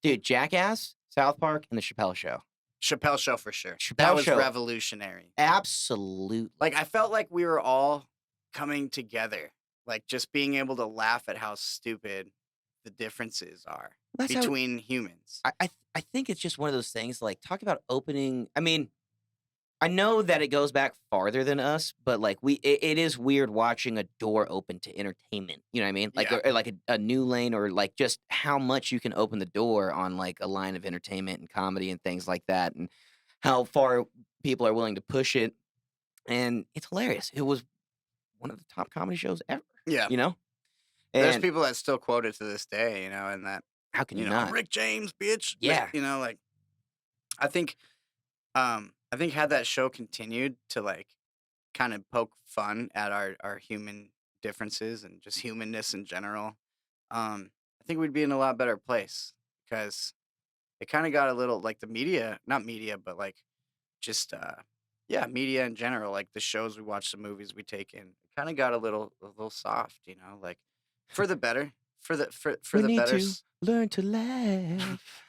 dude. Jackass, South Park, and the Chappelle Show. Chappelle Show for sure. Chappelle That was Show. revolutionary. Absolutely. Like I felt like we were all coming together, like just being able to laugh at how stupid the differences are That's how- between humans. I think it's just one of those things. Like talk about opening. I mean, I know that it goes back farther than us, but like it is weird watching a door open to entertainment. You know what I mean? Like Yeah. or like a new lane, or like just how much you can open the door on like a line of entertainment and comedy and things like that, and how far people are willing to push it. And it's hilarious. It was one of the top comedy shows ever. Yeah. You know? There's And people that still quote it to this day, and that how can you know, not? Rick James, bitch. Yeah. Like I think had that show continued to like kind of poke fun at our human differences and just humanness in general, I think we'd be in a lot better place, because it kind of got a little like the media, not media, but like just media in general, like the shows we watch, the movies we take in, kind of got a little soft, like for the better, for the We the need better. to learn to laugh.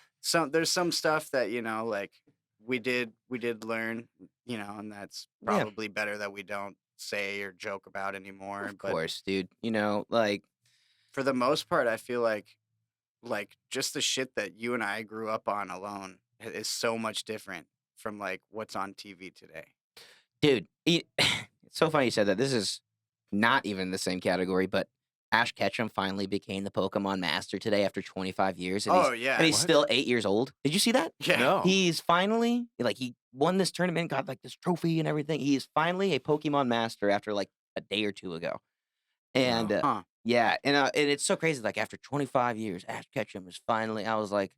There's some stuff that like we did learn, and that's Yeah. probably better that we don't say or joke about anymore. Of But course, dude. Like for the most part, I feel like just the shit that you and I grew up on alone is so much different from like what's on TV today. dude, it's so funny you said that. This is not even the same category, but Ash Ketchum finally became the Pokemon Master today after 25 years. And Oh he's, yeah, and he's What? still 8 years old. Did you see that? yeah. No. He's finally, like, he won this tournament, got, like, this trophy and everything. He is finally a Pokemon Master after, like, a day or two ago. And, Wow. Huh. yeah, and it's so crazy. Like, after 25 years, Ash Ketchum is finally, I was like,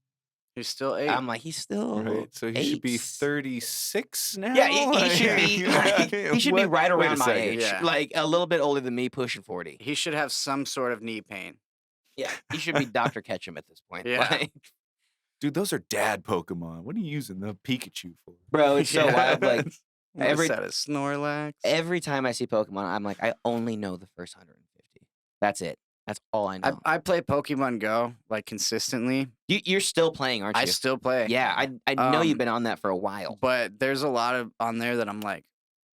He's still 8. I'm like, he's still Right. So he should be 8. 36 now. Yeah, he should be like, he should be What? right Wait a around my second. age, Yeah. like a little bit older than me, pushing 40. He should have some sort of knee pain. Yeah, he should be Dr. Ketchum at this point. Yeah. Like, Dude, those are dad Pokemon. What are you using the Pikachu for? bro, it's so Yeah. wild. Like Every every that is Snorlax. every time I see Pokemon, I'm like, I only know the first 150. That's it. That's all I know. I play Pokemon Go like consistently. You're still playing, aren't you? I still play. Yeah, I know you've Um, been on that for a while. But there's a lot of on there that I'm like,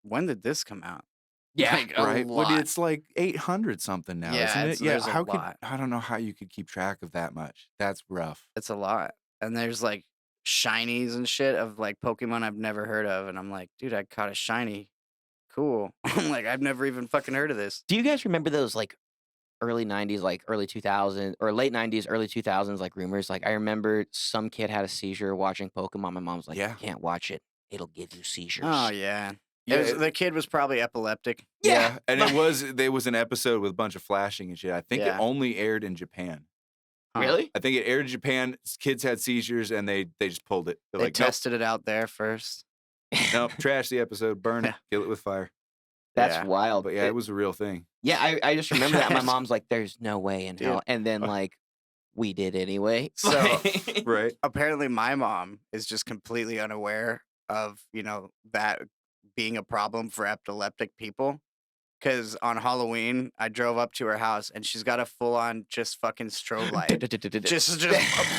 when did this come out? Yeah, Like, a Right. Well, lot. it's like 800 something now, Yeah, isn't it? Yeah. there's a How could lot. I don't know how you could keep track of that much. That's rough. It's a lot. And there's like shinies and shit of like Pokemon I've never heard of. And I'm like, dude, I caught a shiny. Cool. I'm like, I've never even fucking heard of this. Do you guys remember those like early 90s, like early 2000s or late 90s, early 2000s, like rumors? Like I remember some kid had a seizure watching Pokemon. My mom's like, Yeah. you can't watch it. It'll give you seizures. Oh yeah. Yeah. The kid was probably epileptic. Yeah. And like- there was an episode with a bunch of flashing and shit. I think Yeah. it only aired in Japan. Huh. Really? I think it aired in Japan. Kids had seizures and they just pulled it. They're They like, nope, tested it out there first. nope, trash the episode, burn it, Yeah. kill it with fire. That's Yeah. wild. But yeah, it was a real thing. Yeah, I just remember that. My Trash. mom's like, there's no way in Dude. hell. And then, like, we did anyway. So- Like- Right. Apparently my mom is just completely unaware of, that being a problem for epileptic people. Because on Halloween, I drove up to her house and she's got a full-on just fucking strobe light. just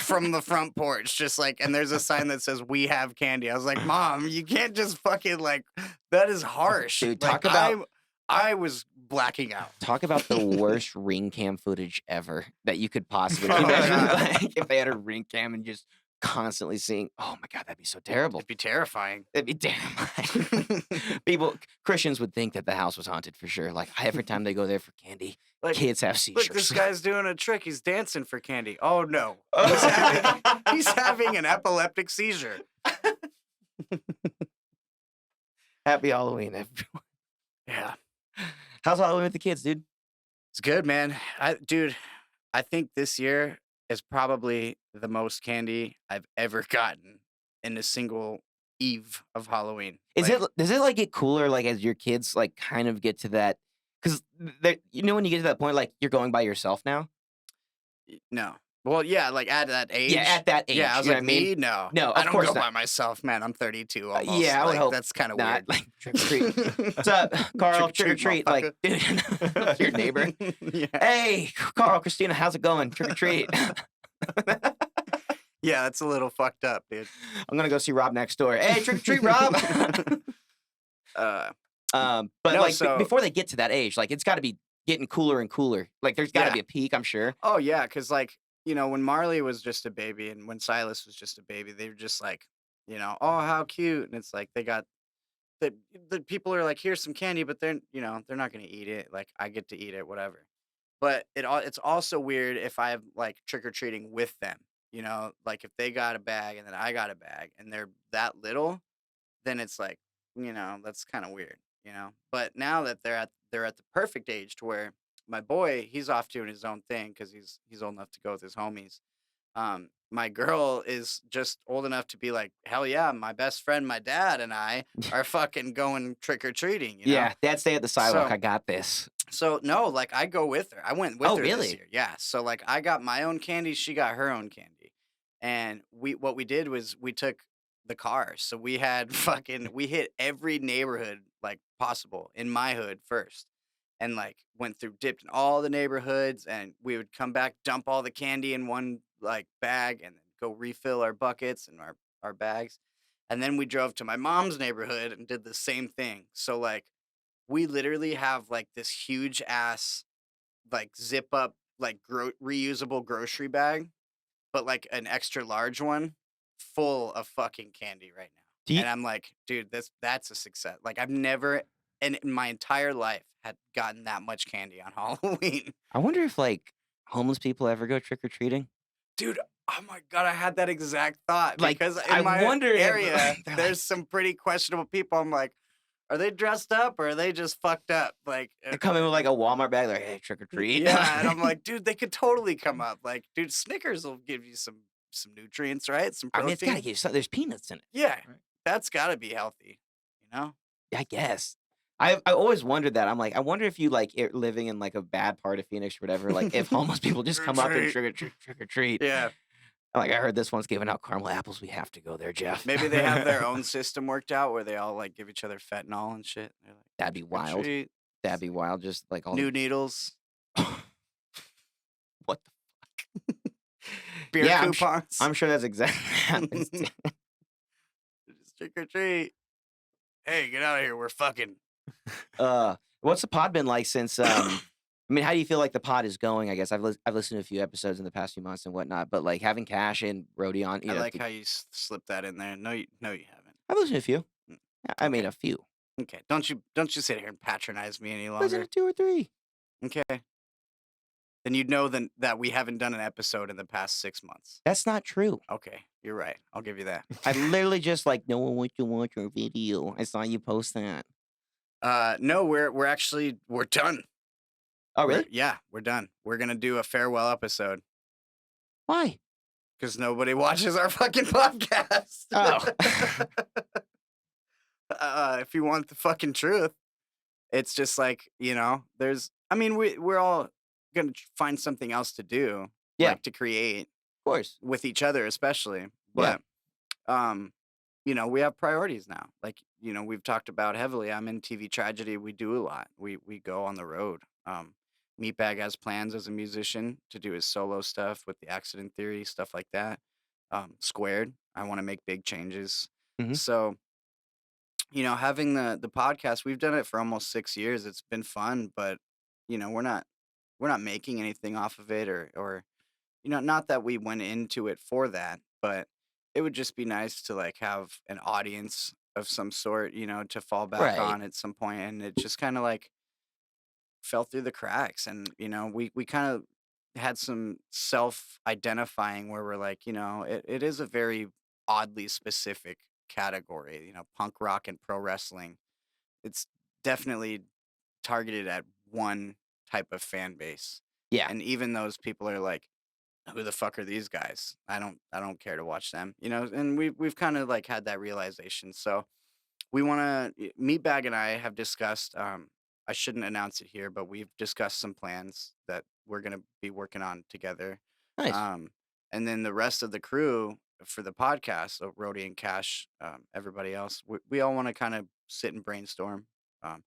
from the front porch, just like, and there's a sign that says "We have candy." I was like, "Mom, you can't just fucking like that is harsh." Dude, Like, talk about- I was blacking out. Talk about the worst ring cam footage ever that you could possibly Oh, imagine. God. Like, if they had a ring cam and just constantly seeing, oh my God, that'd be so terrible. It'd be terrifying. It'd be terrifying. Christians would think that the house was haunted for sure. Like every time they go there for candy, Like, kids have seizures. look, this guy's doing a trick. He's dancing for candy. Oh no, Oh. he's having an epileptic seizure. Happy Halloween, everyone. Yeah, How's Halloween with the kids, dude? it's good, man. Dude, I think this year is probably the most candy I've ever gotten in a single eve of Halloween. Does it like get cooler like as your kids like kind of get to that? Because you know when you get to that point like you're going by yourself now. No. Well, yeah, like at that age. Yeah, at that age. Yeah, I was you know like, what I mean? me? No. No, I of don't course go not. by myself, man. I'm 32 almost. Yeah, I would like, hope that's kind of not. weird. Like trick or treat. What's up, Carl? Trick or treat. Like, dude, your neighbor. Yeah. Hey, Carl, Christina, how's it going? Trick or treat. Yeah, that's a little fucked up, dude. I'm gonna go see Rob next door. Hey, trick or treat, Rob. But no, like so- before they get to that age, like it's got to be getting cooler and cooler. Like there's got to Yeah. be a peak, I'm sure. Oh yeah, because like when Marley was just a baby and when Silas was just a baby, they were just like, oh how cute, and it's like they got the people are like, here's some candy, but they're they're not gonna eat it. Like I get to eat it, whatever. But it's also weird if I'm like trick or treating with them. Like if they got a bag and then I got a bag and they're that little, then it's like that's kind of weird. But now that they're at the perfect age to where my boy, he's off doing his own thing because he's old enough to go with his homies. My girl is just old enough to be like, hell yeah, my best friend, my dad, and I are fucking going trick or treating. Yeah, Dad, stay at the sidewalk. So- I got this. So no, like I go with her. I went with Oh, her really? this year. Yeah. So like I got my own candy, she got her own candy, and what we did was we took the cars. So we had we hit every neighborhood like possible in my hood first, and like went through, dipped in all the neighborhoods, and we would come back, dump all the candy in one like bag, and then go refill our buckets and our bags, and then we drove to my mom's neighborhood and did the same thing. So like we literally have like this huge ass like zip up like reusable grocery bag, but like an extra large one full of fucking candy right now. And I'm like, dude, that's a success. Like I've never in my entire life had gotten that much candy on Halloween. I wonder if like homeless people ever go trick or treating. Dude, oh my god, I had that exact thought Like, because I in my wonder if- area they're there's some pretty questionable people. I'm like, are they dressed up or are they just fucked up? Like They come in with like a Walmart bag, like, hey, trick or treat. yeah, and I'm like, dude, they could totally come up. Like, dude, Snickers will give you some nutrients, right? Some I protein. mean, it's gotta give you something. There's peanuts in it. Yeah, that's gotta be healthy. I guess. I always wondered that. I'm like, I wonder if you like living in like a bad part of Phoenix or whatever, like if homeless people just come up and trick or treat. Yeah, I'm like, I heard this one's giving out caramel apples. We have to go there, Jeff. maybe they have their own system worked out where they all like give each other fentanyl and shit. They're like, That'd be "Trick or wild. treat, That'd be wild. Just like all new needles, what the beer Yeah, coupons. I'm sure that's exactly what happens. Just trick or treat. Hey, get out of here. We're fucking. What's the pod been like since? I mean, how do you feel like the pod is going? I guess I've listened to a few episodes in the past few months and whatnot, but like having Cash and Brody on, I like how you slipped that in there. No, you haven't. I've listened to a few. Mm, I mean, a few. Okay, don't you sit here and patronize me any Listen longer. to 2 or 3. Okay. Then you'd know that we haven't done an episode in the past 6 months. That's not true. Okay, you're right. I'll give you that. I literally just like no one wants to watch your video. I saw you post that. No, we're done. Oh, really? We're done. We're gonna do a farewell episode Why? because nobody watches our fucking podcast. Oh. If you want the fucking truth, it's just like there's. I mean, we're all gonna find something else to do. Yeah. Like to create. Of course. With each other especially, Yeah. but we have priorities now. Like we've talked about heavily. I'm in TV tragedy. We do a lot. We go on the road. Meatbag has plans as a musician to do his solo stuff with the Accident Theory, stuff like that. Squared, I want to make big changes. Mhm. So having the podcast, we've done it for almost 6 years. It's been fun, but we're not making anything off of it or not that we went into it for that, but it would just be nice to like have an audience of some sort, to fall back Right. on at some point. And it just kind of like fell through the cracks. And, we kind of had some self-identifying where we're like, it is a very oddly specific category, punk rock and pro wrestling. It's definitely targeted at one type of fan base. Yeah. And even those people are like, who the fuck are these guys? I don't care to watch them, you know. And we've kind of like had that realization. So we want to Meatbag and I have discussed. I shouldn't announce it here, but we've discussed some plans that we're gonna be working on together. Nice. Um, and then the rest of the crew for the podcast, so Rody and Cash, everybody else, we all want to kind of sit and brainstorm. Um,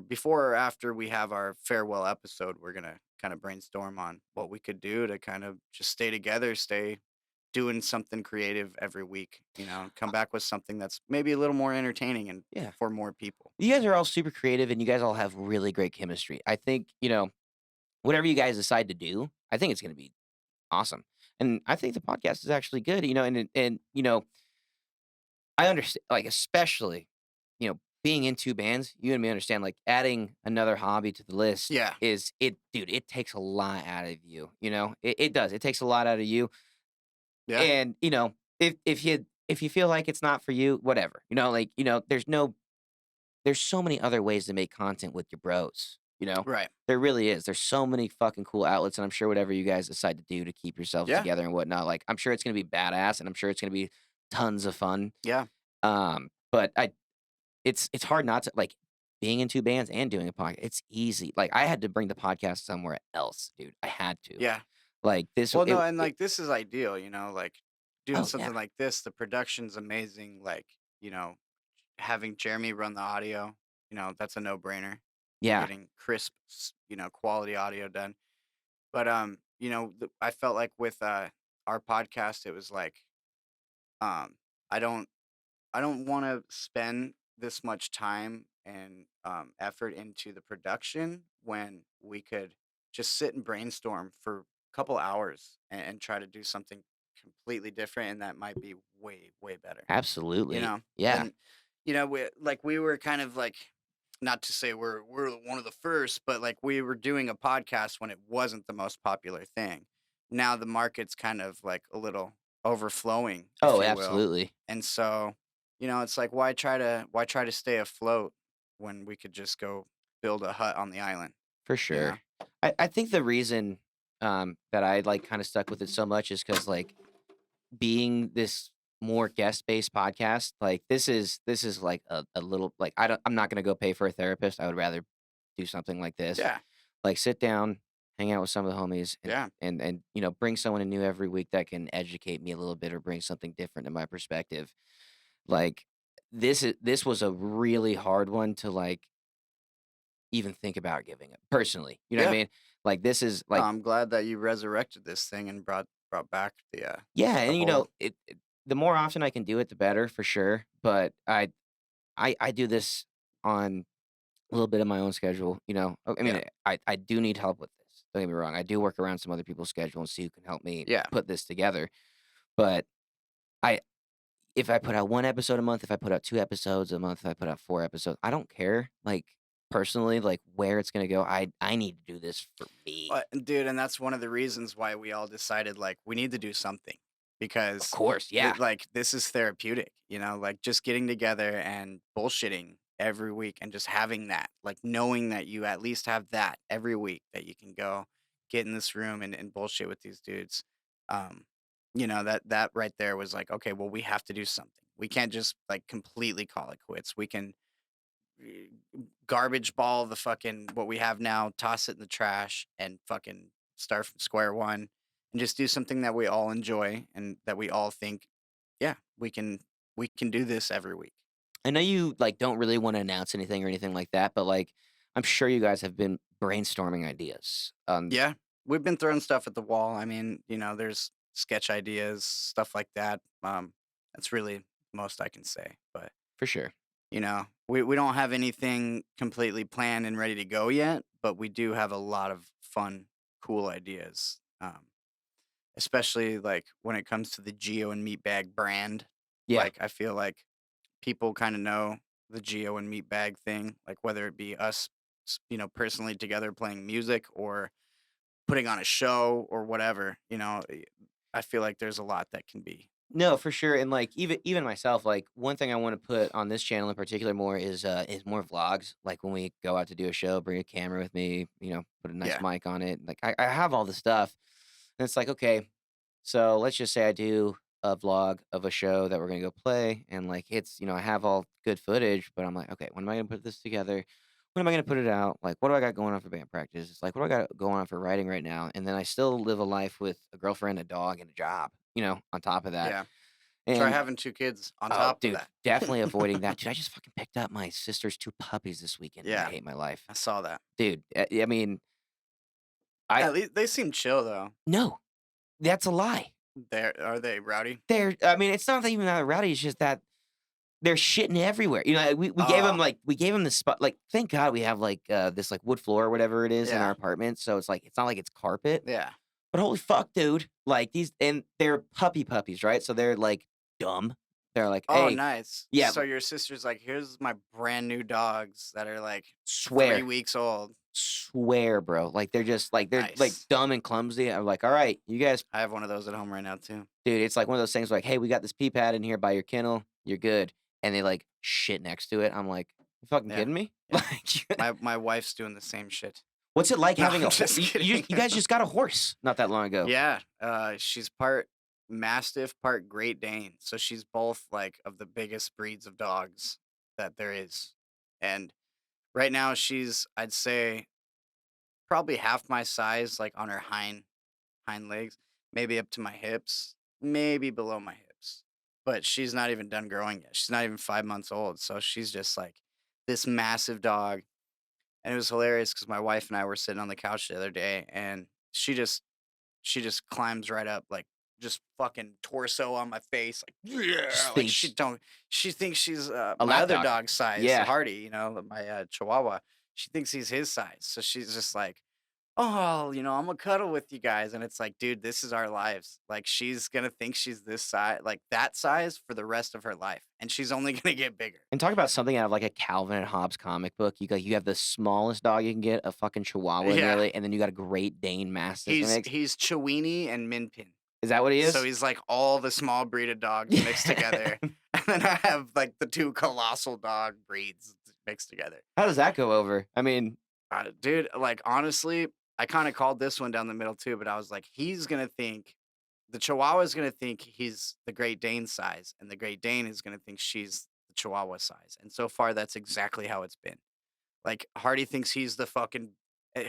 before or after we have our farewell episode, we're gonna kind of brainstorm on what we could do to kind of just stay together, stay doing something creative every week, come back with something that's maybe a little more entertaining and Yeah. for more people. You guys are all super creative and you guys all have really great chemistry. I think, whatever you guys decide to do, I think it's going to be awesome. And I think the podcast is actually good, I understand, like, especially, being in two bands, you and me understand, like, adding another hobby to the list Yeah. dude, it takes a lot out of you, it does. It takes a lot out of you. Yeah. And, if you feel like it's not for you, whatever, there's so many other ways to make content with your bros, Right. There really is. There's so many fucking cool outlets, and I'm sure whatever you guys decide to do to keep yourselves Yeah. together and whatnot, like, I'm sure it's gonna be badass, and I'm sure it's gonna be tons of fun. Yeah. But it's hard not to like being in two bands and doing a podcast. It's easy. Like I had to bring the podcast somewhere else, dude. I had to. Yeah. Like this. Well, no, it- and like this is ideal, like doing Oh, something yeah. like this, the production's amazing. Like, having Jeremy run the audio, that's a no-brainer. yeah, Getting crisp, quality audio done. But I felt like with our podcast, it was like um, I don't I don't want to spend this much time and effort into the production when we could just sit and brainstorm for a couple hours and try to do something completely different, and that might be way way better. You absolutely. know, Yeah, and we were kind of like, not to say we're one of the first, but like we were doing a podcast when it wasn't the most popular thing. Now the market's kind of like a little overflowing, if oh, you will. absolutely. And so, it's like why try to stay afloat when we could just go build a hut on the island, For you know? sure. I think the reason that I like kind of stuck with it so much is because like being this more guest based podcast, like this is like a little like I'm not gonna go pay for a therapist. I would rather do something like this. Yeah. Like sit down, hang out with some of the homies and Yeah. bring someone in new every week that can educate me a little bit or bring something different to my perspective. Like this was a really hard one to like even think about giving it personally. You know what I Yeah. mean? Like this is No, like I'm glad that you resurrected this thing and brought back yeah, the and whole. the more often I can do it, the better for sure. But I do this on a little bit of my own schedule. I mean, Yeah. I do need help with this. Don't get me wrong. I do work around some other people's schedule and see who can help me Yeah. put this together. But I if I put out one episode a month, if I put out 2 episodes a month, if I put out 4 episodes, I don't care. Like personally, like where it's gonna go. I need to do this for me. Dude, and that's one of the reasons why we all decided like we need to do something, Of because course, yeah. like this is therapeutic, like just getting together and bullshitting every week and just having that, like knowing that you at least have that every week that you can go get in this room and bullshit with these dudes. Um, that right there was like, okay, well, we have to do something. We can't just like completely call it quits. We can garbage ball the fucking what we have now, toss it in the trash, and fucking start from square one, and just do something that we all enjoy and that we all think, yeah, we can do this every week. I know you like don't really want to announce anything or anything like that, but like I'm sure you guys have been brainstorming ideas. Yeah, we've been throwing stuff at the wall. I mean, there's sketch ideas, stuff like that. That's really the most I can say, but for sure. we don't have anything completely planned and ready to go yet, but we do have a lot of fun, cool ideas. Especially like when it comes to the Geo and Meatbag brand. Yeah. Like I feel like people kind of know the Geo and Meatbag thing, like whether it be us, personally together playing music or putting on a show or whatever. I feel like there's a lot that can be. No, for sure. And like even myself, like one thing I want to put on this channel in particular more is more vlogs. Like when we go out to do a show, bring a camera with me, put a nice Yeah. mic on it. Like I have all the stuff. And it's like, okay, so let's just say I do a vlog of a show that we're gonna go play, and like it's I have all good footage, but I'm like, okay, when am I gonna put this together? When am I gonna put it out? Like, what do I got going on for band practice? It's like, what do I got going on for writing right now? And then I still live a life with a girlfriend, a dog, and a job. On top of that, Yeah. Try and having 2 kids on oh, top of dude, that. definitely avoiding that. Dude, I just fucking picked up my sister's 2 puppies this weekend, and I Yeah, hate my life, I saw that. dude. I mean, I At least they seem chill though. no, that's a lie. Are they rowdy? I mean, it's not even that rowdy. It's just that they're shitting everywhere. We gave Oh, them this spot. Like, thank God we have this like wood floor or whatever it is in our yeah, apartment. So it's like it's not like it's carpet. yeah. But holy fuck, dude! Like and they're puppies, right? So they're like dumb. They're like, Oh, hey, nice. yeah, So your sister's like, here's my brand new dogs that are like 3 swear, weeks old. bro. Like they're like Nice. dumb and clumsy. I'm like, all right, you guys, I have one of those at home right now too. dude. It's like one of those things like, hey, we got this pee pad in here by your kennel. You're good. And they like shit next to it. I'm like, you fucking Yeah, kidding me? yeah. Like, My wife's doing the same shit. what's it like No, having I'm a just horse? kidding. You guys just got a horse not that long ago. Yeah, she's part Mastiff, part Great Dane. So she's both like of the biggest breeds of dogs that there is. And right now she's, I'd say, probably half my size, like on her hind legs, maybe up to my hips, maybe below my hips. But she's not even done growing yet. She's not even 5 months old. So she's just like this massive dog. And it was hilarious because my wife and I were sitting on the couch the other day, and she just climbs right up, like just fucking torso on my face, like yeah, Just like thinks she thinks she's a my lap other dog. dog size, Yeah. Hardy, my Chihuahua. She thinks he's his size, so she's just like, oh, I'm gonna cuddle with you guys, and it's like, dude, this is our lives. Like she's gonna think she's this size, like that size, for the rest of her life, and she's only gonna get bigger. And talk about something out of like a Calvin and Hobbes comic book. You have the smallest dog you can get, a fucking Chihuahua, Yeah, nearly, and then you got a Great Dane Mastiff mix. he's Chiweenie and Minpin. Is that what he So is? he's like all the small breed of dogs mixed together. And then I have like the 2 colossal dog breeds mixed together. How does that go over? I mean, Dude, like honestly, I kind of called this one down the middle too, but I was like, the Chihuahua is going to think he's the Great Dane size, and the Great Dane is going to think she's the Chihuahua size. And so far, that's exactly how it's been. Like Hardy thinks he's the fucking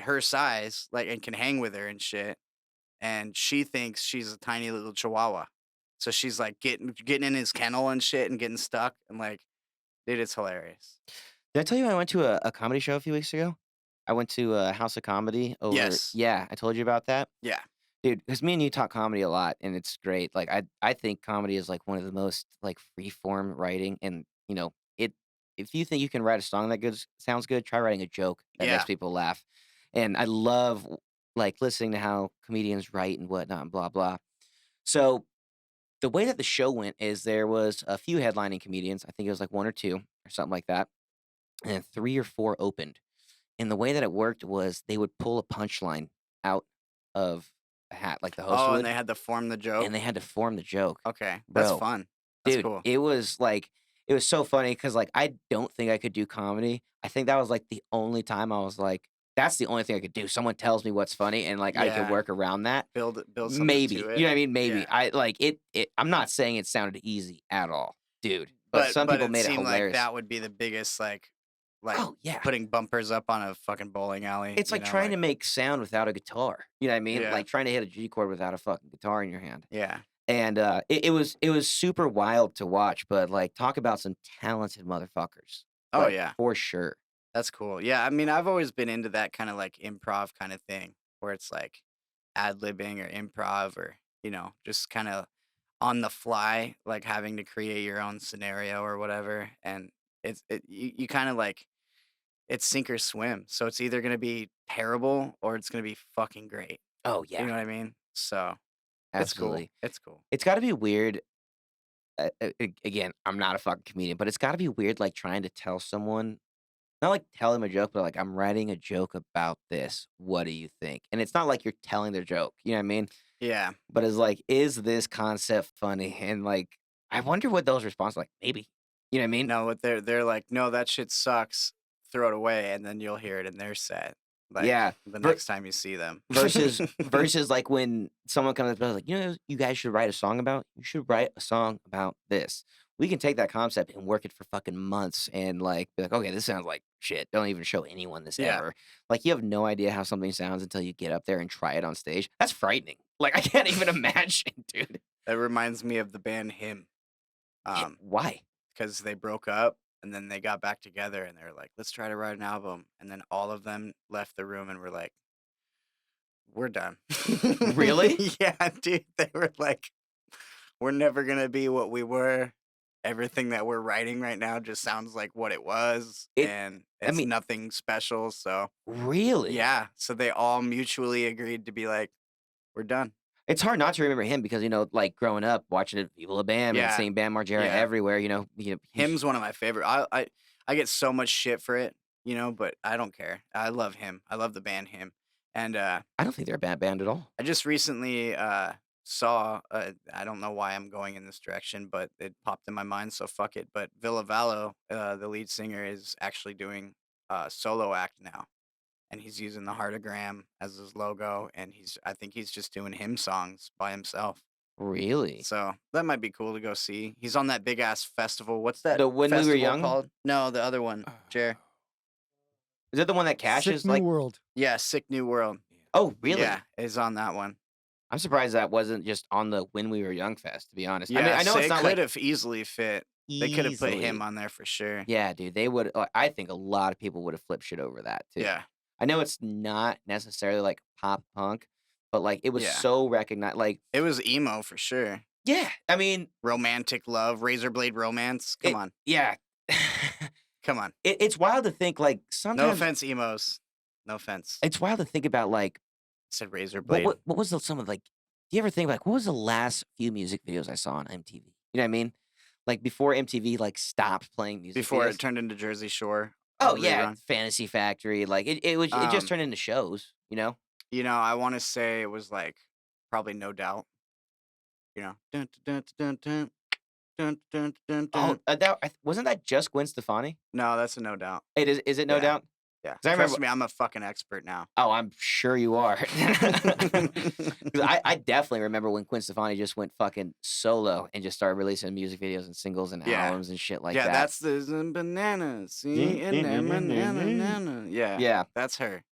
her size, like, and can hang with her and shit. And she thinks she's a tiny little Chihuahua. So she's like getting in his kennel and shit and getting stuck, and like, dude, it's hilarious. did I tell you I went to a comedy show a few weeks ago? I went to a House of Comedy over. Yes. Yeah, I told you about that. Yeah. Dude, because me and you talk comedy a lot, and it's great. Like I think comedy is like one of the most like free form writing, and it. If you think you can write a song that sounds good, try writing a joke that makes Yeah. people laugh. And I love like listening to how comedians write and whatnot, and blah blah. So the way that the show went is there was a few headlining comedians. I think it was like 1 or 2 or something like that, and then 3 or 4 opened. And the way that it worked was they would pull a punchline out of a hat, like the host Oh, would, and they had to form the joke. and they had to form the joke. Okay, that's Bro, fun. That's dude, cool. it was so funny because like I don't think I could do comedy. I think that was like the only time I was like, that's the only thing I could do. Someone tells me what's funny, and like I could Yeah, work around that. build something Maybe. to You it. know what I mean? Maybe. Yeah, I like it. I'm not saying it sounded easy at all, dude. But but some people it made it seemed like hilarious. that would be the biggest like Oh yeah. putting bumpers up on a fucking bowling alley. It's like trying to make sound without a guitar. You know what I mean? Yeah, Like trying to hit a G chord without a fucking guitar in your hand. yeah, And it was super wild to watch, but like talk about some talented motherfuckers. oh Like yeah, for sure. that's cool. Yeah, I mean, I've always been into that kind of like improv kind of thing, where it's like ad libbing or improv, or just kind of on the fly, like having to create your own scenario or whatever. And you kind of like, it's sink or swim. So it's either gonna be terrible or it's gonna be fucking great. Oh You yeah, know what I mean? So it's cool. absolutely. It's cool. It's got to be weird. Again, I'm not a fucking comedian, but it's got to be weird, like trying to tell someone, not like tell them a joke, but like I'm writing a joke about this. What do you think? And it's not like you're telling their joke. You know what I mean? Yeah. But it's like, is this concept funny? And like, I wonder what those responses like. Maybe. You know what I mean? No, what they're like, no, that shit sucks. Throw it away, and then you'll hear it in their set. Like Yeah. the Ver- next time you see them. versus like when someone comes up and is like, you guys should write a song about. You should write a song about this. We can take that concept and work it for fucking months and like be like, okay, this sounds like shit. Don't even show anyone this Yeah. ever. Like you have no idea how something sounds until you get up there and try it on stage. That's frightening. Like I can't even imagine, dude. That reminds me of the band Him. Why? Because they broke up and then they got back together and they were like, let's try to write an album. And then all of them left the room and were like, we're done. Really? Yeah, dude. They were like, we're never going to be what we were. Everything that we're writing right now just sounds like what it was. And it's nothing special. So, really? Yeah. So they all mutually agreed to be like, we're done. It's hard not to remember him because, like growing up, watching it, Viva La Bam and seeing Bam Margera everywhere, Him's one of my favorite. I get so much shit for it, but I don't care. I love Him. I love the band Him. And I don't think they're a bad band at all. I just recently saw, I don't know why I'm going in this direction, but it popped in my mind, so fuck it. But Villa Vallo, the lead singer, is actually doing a solo act now. And he's using the heartogram as his logo, and I think he's just doing Him songs by himself. Really? So that might be cool to go see. He's on that big ass festival. What's that? The When We Were festival Young? called? No, the other one. Jer. Is that the one that cashes? Sick New World. Yeah, Sick New World. Oh, really? Yeah, is on that one. I'm surprised that wasn't just on the When We Were Young fest, to be honest. Yeah, I mean, I know it's not could like have easily fit. They could have put Him easily. on there for sure. Yeah, dude, they would. I think a lot of people would have flipped shit over that too. Yeah. I know it's not necessarily like pop punk, but like it was so recognized. Like it was emo for sure. Yeah, I mean, romantic love, razor blade romance. Come on. Yeah. Come on. It's wild to think like sometimes. No offense, emos. No offense. It's wild to think about like. I said razor blade. What was some of like? Do you ever think like what was the last few music videos I saw on MTV? You know what I mean? Like before MTV like stopped playing music. Before videos. it turned into Jersey Shore. Oh yeah, Fantasy Factory. Like it just turned into shows. I want to say it was like probably No Doubt. Dun, dun, dun, dun, dun, dun, dun, dun. Oh, wasn't that just Gwen Stefani? No, that's a No Doubt. It is. Is it No Doubt? Yeah. I Trust me, I'm a fucking expert now. Oh, I'm sure you are. 'Cause I definitely remember when Gwen Stefani just went fucking solo and just started releasing music videos and singles and albums and shit like that. Yeah, that's the bananas. See, banana. Yeah, that's her.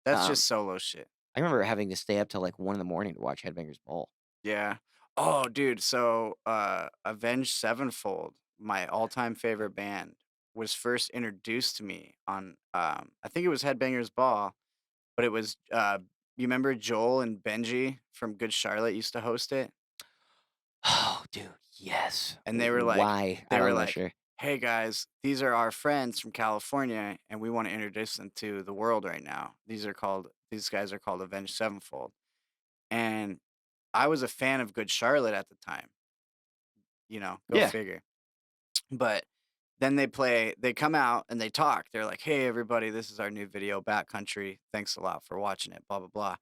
That's just solo shit. I remember having to stay up till like 1 a.m. to watch Headbangers Ball. Yeah. Oh, dude. So, Avenged Sevenfold, my all-time favorite band, was first introduced to me on, I think it was Headbangers Ball, but it was, you remember Joel and Benji from Good Charlotte used to host it? Oh, dude, yes. And they were like, why? They were like, hey guys, these are our friends from California, and we want to introduce them to the world right now. These guys are called Avenged Sevenfold. And I was a fan of Good Charlotte at the time. Go figure. But then they come out and they talk. They're like, hey, everybody, this is our new video, Backcountry. Thanks a lot for watching it, blah, blah, blah.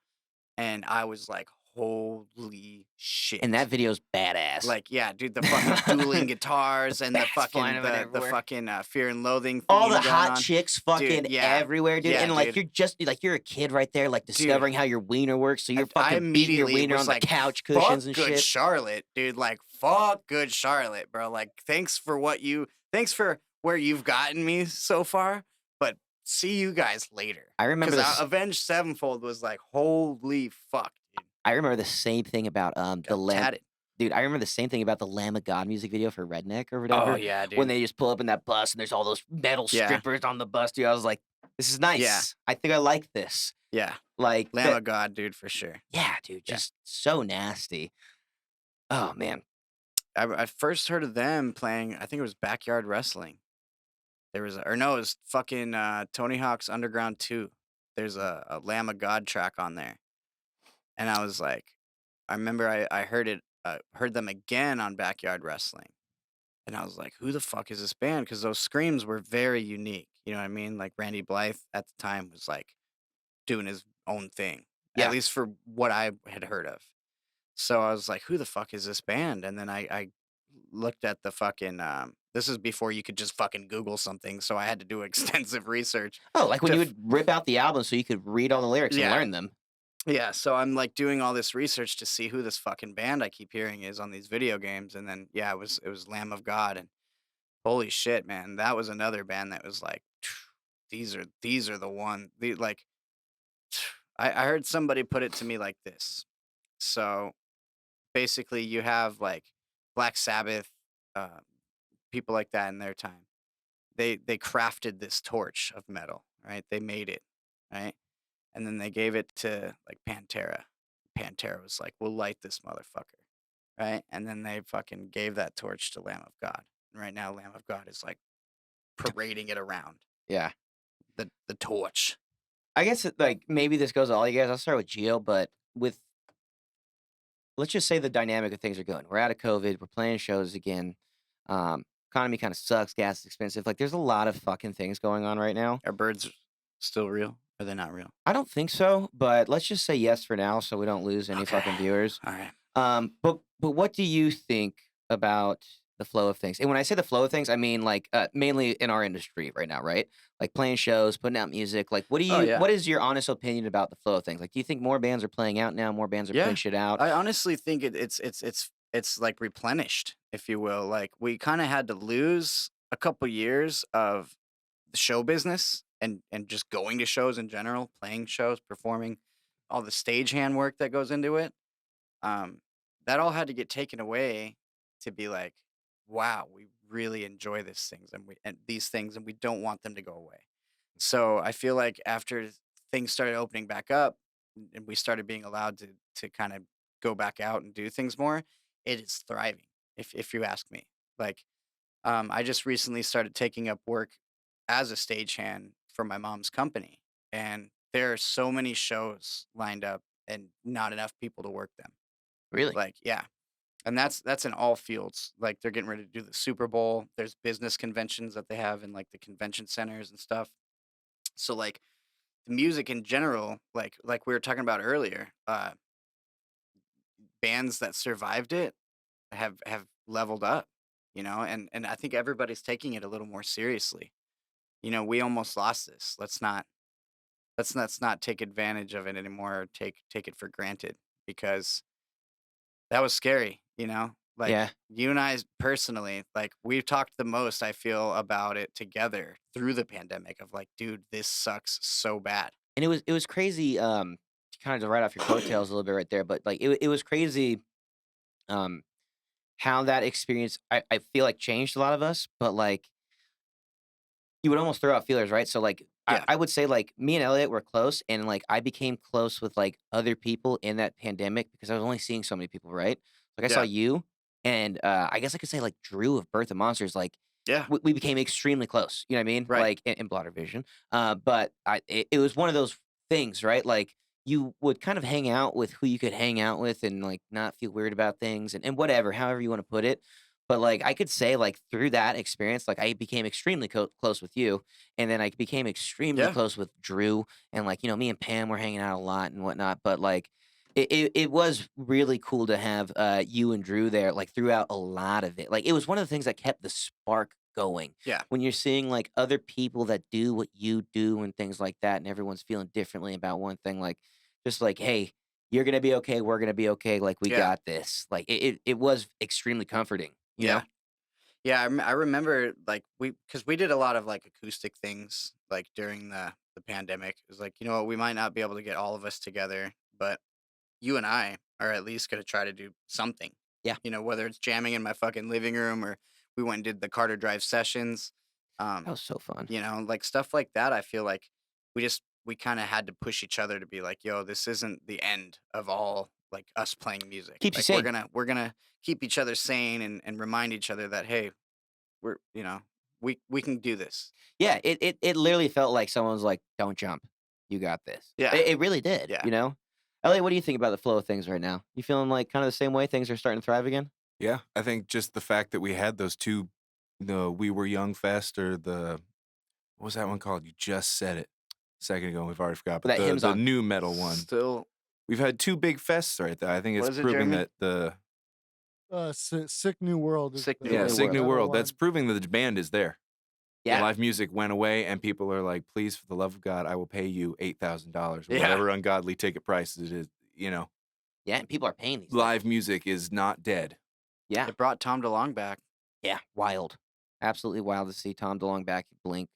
And I was like, holy shit. And that video's badass. Like, yeah, dude, the fucking dueling guitars and the fucking Fear and Loathing theme all the going hot on. chicks fucking everywhere, dude. Yeah, and like dude. you're a kid right there, like discovering how your wiener works. So you're fucking beating your wiener on the couch cushions and Good shit. Charlotte, dude. Like, fuck Good Charlotte, bro. Like, thanks for where you've gotten me so far, but see you guys later. I remember because Avenged Sevenfold was like, holy fuck, dude. I remember the same thing about the Lamb. Dude, I remember the same thing about the Lamb of God music video for Redneck or whatever. Oh yeah, dude. When they just pull up in that bus and there's all those metal strippers on the bus, dude. I was like, this is nice. Yeah. I think I like this. Yeah. Like Lamb of God, dude, for sure. Yeah, dude. Just so nasty. Oh man. I first heard of them playing, I think it was Backyard Wrestling. It was fucking Tony Hawk's Underground 2. There's a Lamb of God track on there. And I was like, I remember I heard them again on Backyard Wrestling. And I was like, who the fuck is this band? Because those screams were very unique. You know what I mean? Like Randy Blythe at the time was like doing his own thing. Yeah. At least for what I had heard of. So I was like, who the fuck is this band? And then I looked at the fucking the This is before you could just fucking Google something, so I had to do extensive research. Oh, like when to you f- would rip out the album so you could read all the lyrics and Yeah. learn them. Yeah, so I'm like doing all this research to see who this fucking band I keep hearing is on these video games, and then yeah, it was Lamb of God, and holy shit, man, that was another band that was like, these are the one. Like, I heard somebody put it to me like this. So basically, you have like Black Sabbath, uh, people like that in their time. They crafted this torch of metal, right? They made it, right? And then they gave it to like Pantera. Pantera was like, "We'll light this motherfucker," right? And then they fucking gave that torch to Lamb of God. And right now, Lamb of God is like parading it around Yeah. the torch. I guess like maybe this goes to all you guys. I'll start with Gio, but with let's just say the dynamic of things are good. We're out of COVID. We're playing shows again. Economy kind of sucks. Gas is expensive. Like there's a lot of fucking things going on right now. Are birds still real? Are they not real? I don't think so, but let's just say yes for now, so we don't lose any Okay. fucking viewers. All right. But what do you think about the flow of things? And when I say the flow of things, I mean like mainly in our industry right now, right? Like playing shows, putting out music. Like what do Oh, you? yeah. What is your honest opinion about the flow of things? Like, do you think more bands are playing out now? More bands are Yeah. putting shit out? I honestly think it's like replenished, if you will. Like we kind of had to lose a couple years of the show business and just going to shows in general, playing shows, performing, all the stagehand work that goes into it. That all had to get taken away to be like, wow, we really enjoy these things and we don't want them to go away. So I feel like after things started opening back up and we started being allowed to kind of go back out and do things more, it is thriving, if you ask me. Like, I just recently started taking up work as a stagehand for my mom's company, and there are so many shows lined up and not enough people to work them. Really? Like, yeah. And that's in all fields. Like they're getting ready to do the Super Bowl. There's business conventions that they have in like the convention centers and stuff. So like the music in general, like we were talking about earlier, bands that survived it have leveled up, and I think everybody's taking it a little more seriously. We almost lost this. Let's not take advantage of it anymore or take it for granted because that was scary, Like Yeah. you and I personally, like we've talked the most, I feel, about it together through the pandemic of like, dude, this sucks so bad. And it was crazy. Kind of to write off your coattails a little bit right there, but like it was crazy. How that experience I feel like changed a lot of us, but like you would almost throw out feelers, right? So like Yeah. I would say like me and Elliot were close, and like I became close with like other people in that pandemic because I was only seeing so many people, right? Like I saw Yeah. you, and I guess I could say like Drew of Birth of Monsters, like Yeah. we became extremely close. You know what I mean? Right. Like in Blotter Vision. But it was one of those things, right? Like you would kind of hang out with who you could hang out with and like not feel weird about things and whatever, however you want to put it. But like I could say like through that experience, like I became extremely close with you, and then I became extremely Yeah. close with Drew, and like me and Pam were hanging out a lot and whatnot. But like it was really cool to have you and Drew there like throughout a lot of it. Like it was one of the things that kept the spark going. Yeah. When you're seeing like other people that do what you do and things like that, and everyone's feeling differently about one thing, like just like, hey, you're gonna be okay, we're gonna be okay, like we Yeah. got this. Like it was extremely comforting, you know? Yeah. I remember like because we did a lot of like acoustic things like during the pandemic. It was like, we might not be able to get all of us together, but you and I are at least going to try to do something. Yeah. Whether it's jamming in my fucking living room or we went and did the Carter Drive sessions. That was so fun. Like stuff like that. I feel like we kind of had to push each other to be like, yo, this isn't the end of all like us playing music. Keeps you Like sane. we're gonna keep each other sane and remind each other that hey, we're we can do this. Yeah, it literally felt like someone was like, "Don't jump, you got this." Yeah. It really did. Yeah. You know, Elliot, what do you think about the flow of things right now? You feeling like kind of the same way? Things are starting to thrive again. Yeah, I think just the fact that we had those two, the We Were Young Fest or what was that one called? You just said it a second ago. We've already forgot. But That hymn's the on. new metal one. Still, We've had two big fests right there. I think What it's is it, proving Jeremy? that Sick New World is Sick the New Yeah, World. Sick New better World. That's one. proving that the band is there. Yeah. Live music went away, and people are like, "Please, for the love of God, I will pay you $8,000, Yeah. whatever ungodly ticket prices it is." You know, Yeah, and people are paying these. live music is not dead. Yeah. It brought Tom DeLonge back. Yeah, wild. Absolutely wild to see Tom DeLonge back at Blink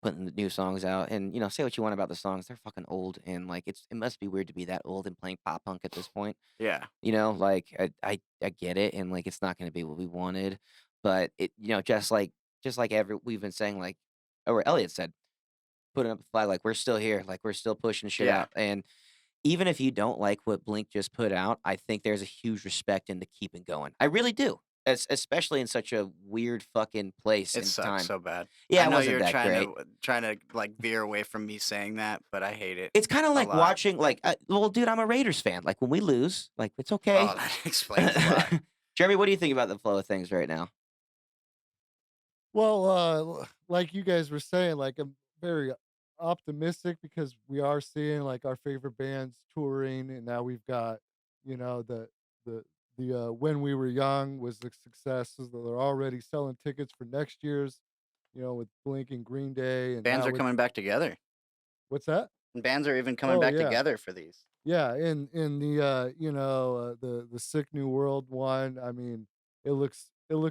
putting the new songs out. And, say what you want about the songs. They're fucking old. And, like, it must be weird to be that old and playing pop punk at this point. Yeah. Like, I get it. And, like, it's not going to be what we wanted. But, just like we've been saying, like, or Elliot said, putting up a flag, like, we're still here. Like, we're still pushing shit Yeah. out. And even if you don't like what Blink just put out, I think there's a huge respect into keeping going. I really do. Especially in such a weird fucking place It and sucks time. so bad. Yeah, I it know wasn't you're that great. trying to like veer away from me saying that, but I hate it. It's kind of a like lot. watching, like, well, dude, I'm a Raiders fan. Like, when we lose, like, it's okay. Oh, that explains a lot. Jeremy, what do you think about the flow of things right now? Well, like you guys were saying, like I'm very optimistic because we are seeing like our favorite bands touring, and now we've got, the When We Were Young was a success. So they're already selling tickets for next year's, with Blink and Green Day, and Bands now are coming back together. What's that? And bands are even coming Oh, back yeah. together for these. Yeah, in the the Sick New World one. I mean, it looks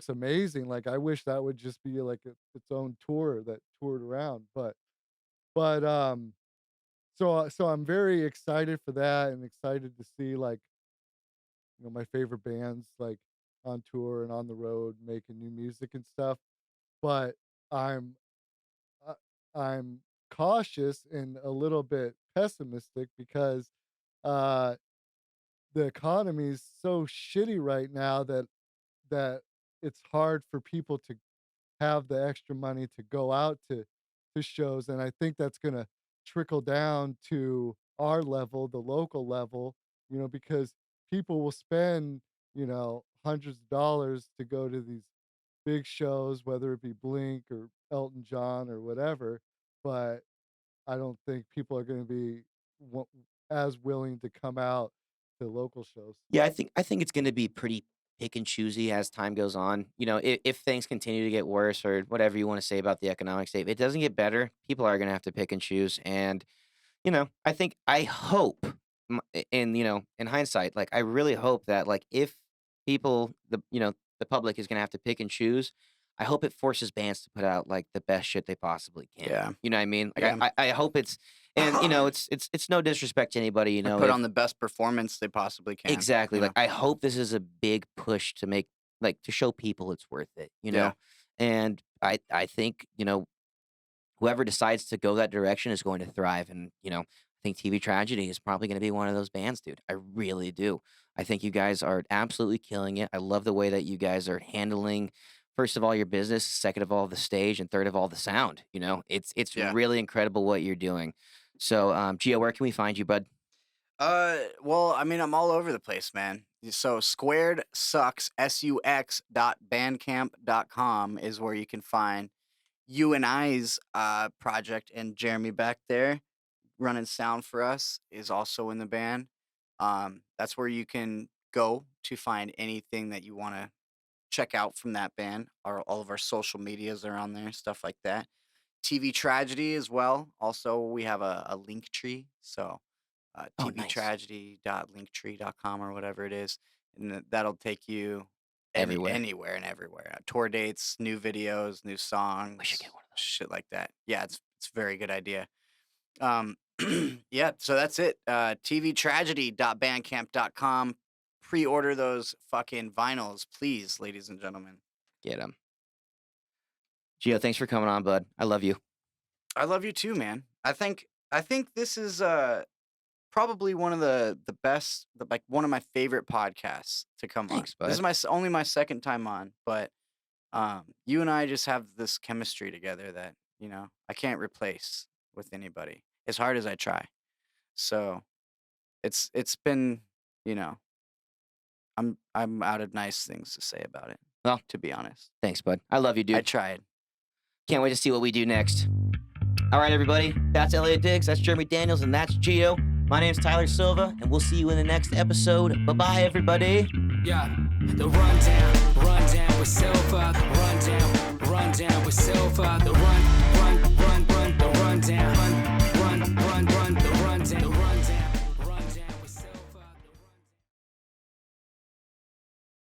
amazing. Like I wish that would just be like its own tour that toured around. But so I'm very excited for that and excited to see like my favorite bands like on tour and on the road making new music and stuff. But I'm uh, I'm cautious and a little bit pessimistic because uh the economy is so shitty right now that it's hard for people to have the extra money to go out to shows, and I think that's gonna trickle down to our level, the local level, because people will spend, hundreds of dollars to go to these big shows, whether it be Blink or Elton John or whatever, but I don't think people are gonna be wa as willing to come out to local shows. Yeah, I think it's going to be pretty pick and choosy as time goes on. If things continue to get worse or whatever you want to say about the economic state, if it doesn't get better, people are going to have to pick and choose. And I hope, in hindsight, like I really hope that like if people, the public is going to have to pick and choose. I hope it forces bands to put out like the best shit they possibly can. Yeah. You know what I mean? Like Yeah. I hope it's, and it's no disrespect to anybody. Like, put on the best performance they possibly can. Exactly. you know? Like I hope this is a big push to make to show people it's worth it, Yeah. And I think, whoever decides to go that direction is going to thrive. And, I think TV Tragedy is probably going to be one of those bands, dude. I really do. I think you guys are absolutely killing it. I love the way that you guys are handling, first of all, your business, second of all, the stage, and third of all, the sound. It's Yeah. really incredible what you're doing. So, Gio, where can we find you, bud? Well, I mean, I'm all over the place, man. So squared sucks, sux.bandcamp.com is where you can find you and I's project, and Jeremy back there running sound for us is also in the band. That's where you can go to find anything that you want to check out from that band. All of our social medias are on there, stuff like that. TV Tragedy as well. Also, we have a link tree. So Oh, nice. tvtragedy.linktree.com or whatever it is. And that'll take you Everywhere. anywhere and everywhere. Tour dates, new videos, new songs, We should get one of those. shit like that. Yeah, it's a very good idea. Yeah, so that's it. tvtragedy.bandcamp.com. Pre-order those fucking vinyls, please, ladies and gentlemen. Get them. Gio, thanks for coming on, bud. I love you. I love you too, man. I think this is probably one of the best, like one of my favorite podcasts to come Thanks, on. This bud. is only my second time on, but you and I just have this chemistry together that I can't replace with anybody, as hard as I try. So it's been I'm out of nice things to say about it. Well, to be honest, thanks, bud. I love you, dude. I tried. Can't wait to see what we do next. All right, everybody. That's Elliot Diggs. That's Jeremy Daniels, and that's Gio. My name's Tyler Silva, and we'll see you in the next episode. Bye-bye, everybody. Yeah. The rundown with Silver. Rundown with Silver. The run